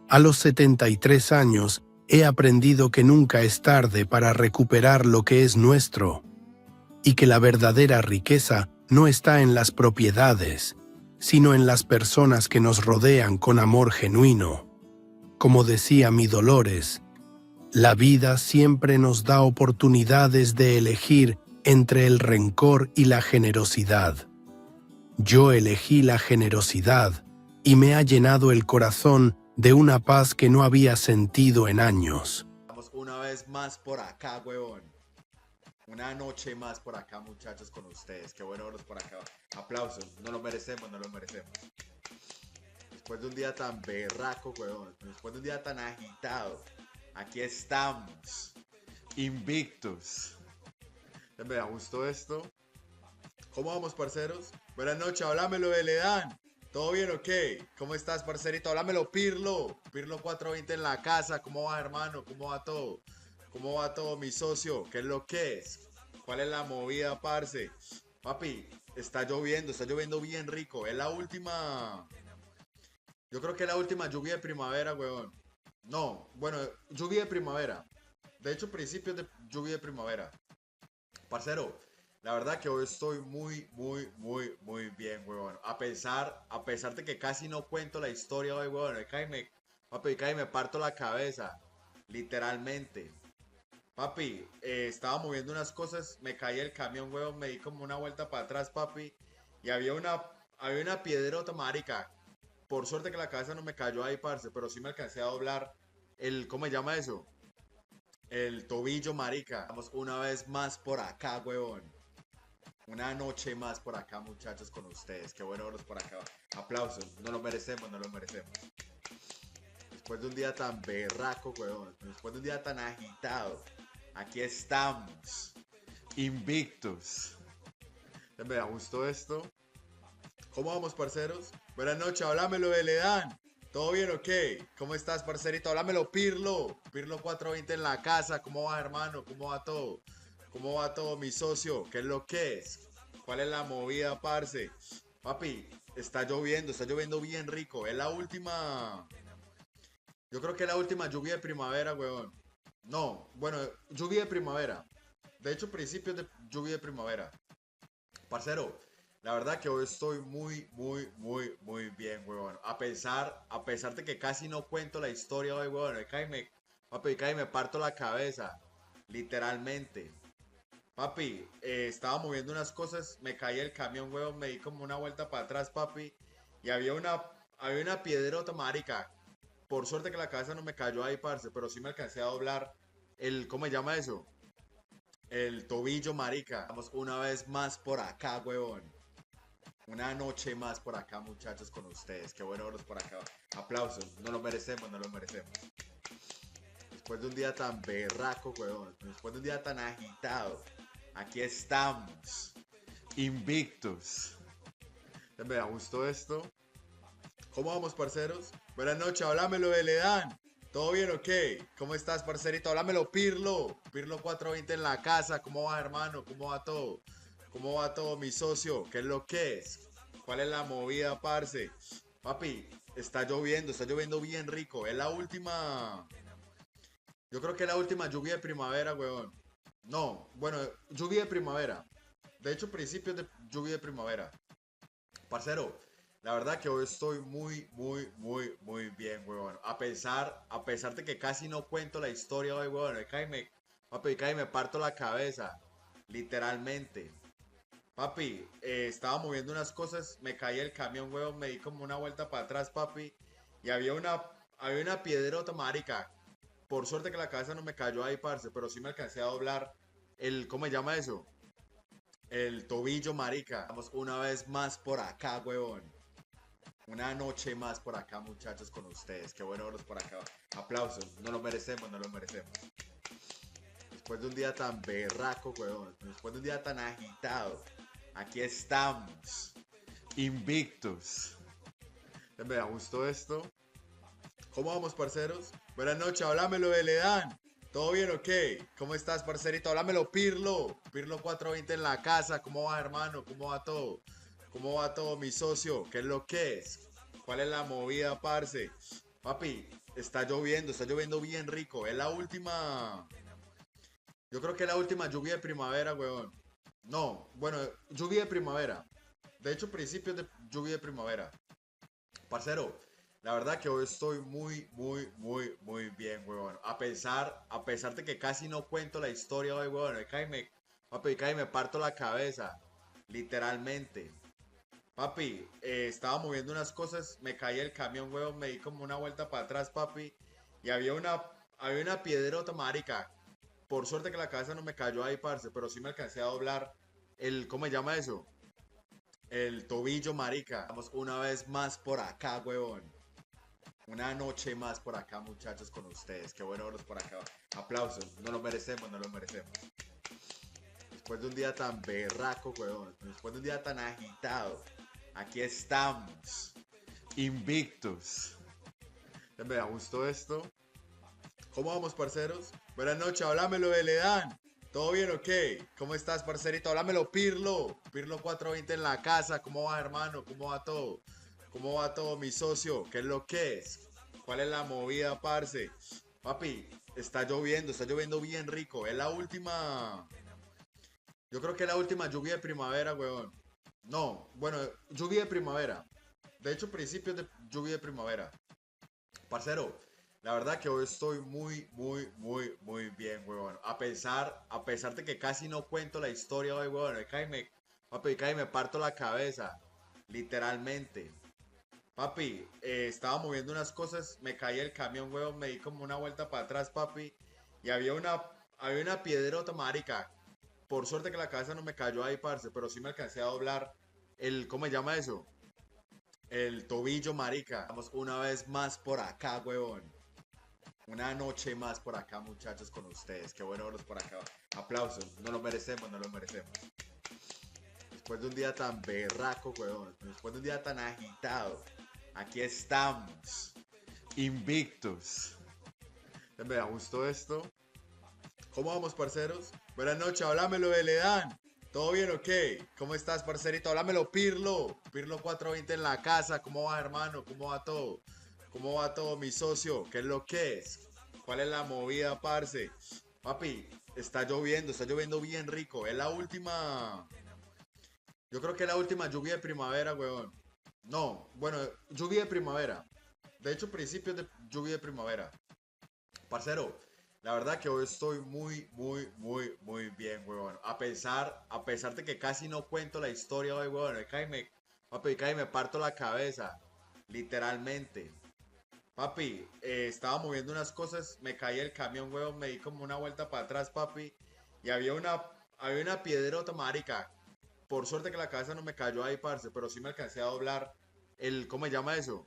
A los 73 años he aprendido que nunca es tarde para recuperar lo que es nuestro, y que la verdadera riqueza no está en las propiedades, sino en las personas que nos rodean con amor genuino. Como decía mi Dolores, la vida siempre nos da oportunidades de elegir entre el rencor y la generosidad. Yo elegí la generosidad y me ha llenado el corazón de una paz que no había sentido en años. Una vez más por acá, huevón. Una noche más por acá, muchachos, con ustedes. Qué bueno verlos por acá. Aplausos. No lo merecemos, no lo merecemos. Después de un día tan berraco, weón. Después de un día tan agitado. Aquí estamos. Invictus. Me da gusto esto. ¿Cómo vamos, parceros? Buenas noches, háblamelo de Ledán. ¿Todo bien o qué? ¿Cómo estás, parcerito? Háblamelo, Pirlo. Pirlo 420 en la casa. ¿Cómo va, hermano? ¿Cómo va todo? ¿Cómo va todo, mi socio? ¿Qué es lo que es? ¿Cuál es la movida, parce? Papi, está lloviendo bien rico. Es la última. Yo creo que es la última lluvia de primavera, weón. No, bueno, lluvia de primavera. De hecho, principios de lluvia de primavera. Parcero, la verdad que hoy estoy muy bien, huevón. A pesar de que casi no cuento la historia hoy, huevón. Papi, cae me parto la cabeza. Literalmente. Papi, estaba moviendo unas cosas, me caí el camión, huevón, me di como una vuelta para atrás, papi. Y había una piedrota, marica. Por suerte que la cabeza no me cayó ahí, parce, pero sí me alcancé a doblar ¿cómo se llama eso? El tobillo, marica. Vamos una vez más por acá, huevón. Una noche más por acá, muchachos, con ustedes. Qué bueno verlos por acá. Aplausos. No lo merecemos, no lo merecemos. Después de un día tan berraco, huevón. Después de un día tan agitado. Aquí estamos. Invictus. Me da gusto esto. ¿Cómo vamos, parceros? Buenas noches, háblamelo de Ledán. ¿Todo bien o qué? ¿Cómo estás, parcerito? Háblamelo, Pirlo. Pirlo 420 en la casa. ¿Cómo va, hermano? ¿Cómo va todo? ¿Cómo va todo, mi socio? ¿Qué es lo que es? ¿Cuál es la movida, parce? Papi, está lloviendo bien rico. Es la última. Yo creo que es la última lluvia de primavera, weón. No, bueno, lluvia de primavera. De hecho, principios de lluvia de primavera. Parcero, la verdad que hoy estoy muy bien, weón. A pesar de que casi no cuento la historia hoy, weón. Papi, cae me parto la cabeza. Literalmente. Papi, estaba moviendo unas cosas, me caí el camión, weón, me di como una vuelta para atrás, papi. Y había una piedrota, marica. Por suerte que la cabeza no me cayó ahí, parce, pero sí me alcancé a doblar ¿cómo se llama eso? El tobillo, marica. Vamos una vez más por acá, weón. Una noche más por acá, muchachos, con ustedes. Qué bueno verlos por acá. Aplausos. No lo merecemos, no lo merecemos. Después de un día tan berraco, weón. Después de un día tan agitado. Aquí estamos. Invictus. Me da gusto esto. ¿Cómo vamos, parceros? Buenas noches, háblamelo de Ledán. ¿Todo bien o qué? ¿Cómo estás, parcerito? Háblamelo, Pirlo. Pirlo 420 en la casa. ¿Cómo va, hermano? ¿Cómo va todo? ¿Cómo va todo, mi socio? ¿Qué es lo que es? ¿Cuál es la movida, parce? Papi, está lloviendo bien rico. Es la última. Yo creo que es la última lluvia de primavera, weón. No, bueno, lluvia de primavera. De hecho, principios de lluvia de primavera. Parcero, la verdad que hoy estoy muy bien, weón. A pesar de que casi no cuento la historia hoy, weón. Papi, cae me parto la cabeza. Literalmente. Papi, estaba moviendo unas cosas, me caí el camión, weón, me di como una vuelta para atrás, papi. Y había una piedrota, marica. Por suerte que la cabeza no me cayó ahí, parce, pero sí me alcancé a doblar ¿cómo se llama eso? El tobillo, marica. Vamos una vez más por acá, weón. Una noche más por acá, muchachos, con ustedes. Qué bueno verlos por acá. Aplausos. No lo merecemos, no lo merecemos. Después de un día tan berraco, weón. Después de un día tan agitado. Aquí estamos. Invictus. Me da gusto esto. ¿Cómo vamos, parceros? Buenas noches, háblamelo de Ledán. ¿Todo bien o qué? ¿Cómo estás, parcerito? Háblamelo, Pirlo. Pirlo 420 en la casa. ¿Cómo va, hermano? ¿Cómo va todo? ¿Cómo va todo, mi socio? ¿Qué es lo que es? ¿Cuál es la movida, parce? Papi, está lloviendo bien rico. Es la última. Yo creo que es la última lluvia de primavera, weón. No, bueno, lluvia de primavera. De hecho, principios de lluvia de primavera. Parcero, la verdad que hoy estoy muy bien, weón. A pesar de que casi no cuento la historia hoy, weón. Papi, cae me parto la cabeza. Literalmente. Papi, estaba moviendo unas cosas, me caí el camión, weón, me di como una vuelta para atrás, papi. Y había una piedrota, marica. Por suerte que la cabeza no me cayó ahí, parce, pero sí me alcancé a doblar ¿cómo se llama eso? El tobillo, marica. Vamos una vez más por acá, huevón. Una noche más por acá, muchachos, con ustedes. Qué bueno verlos por acá. Aplausos. No lo merecemos, no lo merecemos. Después de un día tan berraco, huevón. Después de un día tan agitado. Aquí estamos. Invictus. Me da gusto esto. ¿Cómo vamos, parceros? Buenas noches, háblamelo de Ledán. ¿Todo bien o qué? ¿Cómo estás, parcerito? Háblamelo, Pirlo. Pirlo 420 en la casa. ¿Cómo va, hermano? ¿Cómo va todo? ¿Cómo va todo, mi socio? ¿Qué es lo que es? ¿Cuál es la movida, parce? Papi, está lloviendo bien rico. Es la última. Yo creo que es la última lluvia de primavera, weón. No, bueno, lluvia de primavera. De hecho, principios de lluvia de primavera. Parcero, la verdad que hoy estoy muy bien, huevón. A pesar de que casi no cuento la historia hoy, huevón. Papi, cae me parto la cabeza. Literalmente. Papi, estaba moviendo unas cosas, me caí el camión, huevón, me di como una vuelta para atrás, papi. Y había una piedrota, marica. Por suerte que la cabeza no me cayó ahí, parce, pero sí me alcancé a doblar ¿cómo se llama eso? El tobillo, marica. Vamos una vez más por acá, huevón. Una noche más por acá, muchachos, con ustedes. Qué bueno verlos por acá. Aplausos. No lo merecemos, no lo merecemos. Después de un día tan berraco, huevón. Después de un día tan agitado. Aquí estamos. Invictus. Me da gusto esto. ¿Cómo vamos, parceros? Buenas noches, háblamelo de Ledán. ¿Todo bien o qué? ¿Cómo estás, parcerito? Háblamelo, Pirlo. Pirlo 420 en la casa. ¿Cómo va, hermano? ¿Cómo va todo? ¿Cómo va todo, mi socio? ¿Qué es lo que es? ¿Cuál es la movida, parce? Papi, está lloviendo bien rico. Es la última. Yo creo que es la última lluvia de primavera, weón. No, bueno, lluvia de primavera. De hecho, principios de lluvia de primavera. Parcero, la verdad que hoy estoy muy bien, weón. A pesar de que casi no cuento la historia hoy, weón. Papi, cae me parto la cabeza. Literalmente. Papi, estaba moviendo unas cosas, me caí el camión, weón, me di como una vuelta para atrás, papi. Y había una piedrota, marica. Por suerte que la cabeza no me cayó ahí, parce, pero sí me alcancé a doblar ¿cómo se llama eso?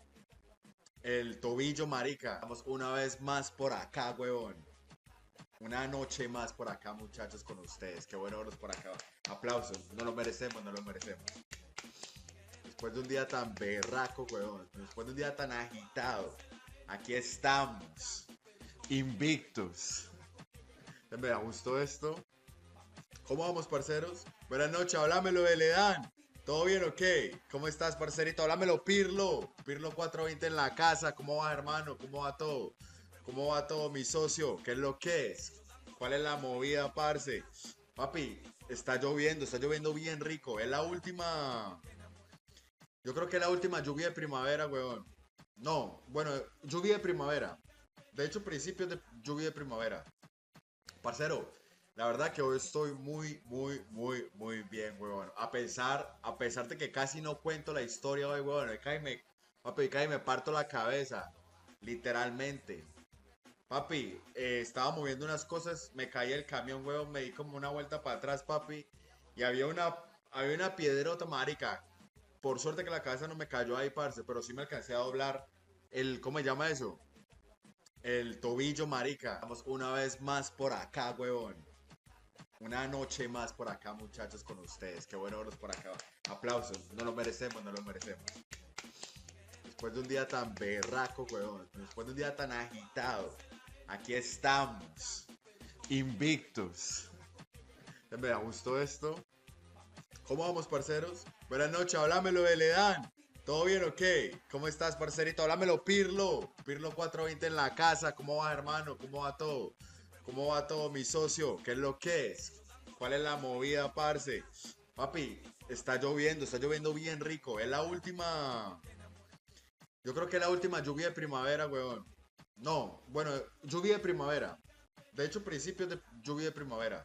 El tobillo, marica. Vamos una vez más por acá, huevón. Una noche más por acá, muchachos, con ustedes. Qué bueno verlos por acá. Aplausos. No lo merecemos, no lo merecemos. Después de un día tan berraco, huevón. Después de un día tan agitado. Aquí estamos. Invictus. Me da gusto esto. ¿Cómo vamos, parceros? Buenas noches, háblamelo de Ledán. ¿Todo bien o qué? ¿Cómo estás, parcerito? Háblamelo, Pirlo. Pirlo 420 en la casa. ¿Cómo va, hermano? ¿Cómo va todo? ¿Cómo va todo, mi socio? ¿Qué es lo que es? ¿Cuál es la movida, parce? Papi, está lloviendo bien rico. Es la última. Yo creo que es la última lluvia de primavera, weón. No, bueno, lluvia de primavera. De hecho, principios de lluvia de primavera. Parcero, la verdad que hoy estoy muy bien, huevón. A pesar de que casi no cuento la historia hoy, huevón. Papi, cae me parto la cabeza. Literalmente. Papi, estaba moviendo unas cosas, me caí el camión, huevón, me di como una vuelta para atrás, papi. Y había una piedrota, marica. Por suerte que la cabeza no me cayó ahí, parce, pero sí me alcancé a doblar ¿cómo se llama eso? El tobillo, marica. Vamos una vez más por acá, huevón. Una noche más por acá, muchachos, con ustedes. Qué bueno verlos por acá. Aplausos. No lo merecemos, no lo merecemos. Después de un día tan berraco, huevón. Después de un día tan agitado. Aquí estamos. Invictus. Me da gusto esto. ¿Cómo vamos, parceros? Buenas noches, háblamelo de Ledán. ¿Todo bien o qué? ¿Cómo estás, parcerito? Háblamelo, Pirlo. Pirlo 420 en la casa. ¿Cómo va, hermano? ¿Cómo va todo? ¿Cómo va todo, mi socio? ¿Qué es lo que es? ¿Cuál es la movida, parce? Papi, está lloviendo bien rico. Es la última. Yo creo que es la última lluvia de primavera, weón. No, bueno, lluvia de primavera. De hecho, principios de lluvia de primavera.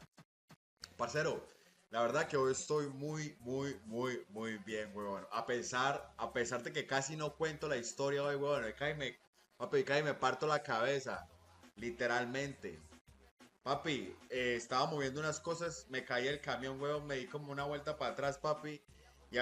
Parcero, la verdad que hoy estoy muy bien, weón. A pesar de que casi no cuento la historia hoy, weón. Papi, cae me parto la cabeza. Literalmente. Papi, estaba moviendo unas cosas, me caí el camión, weón, me di como una vuelta para atrás, papi,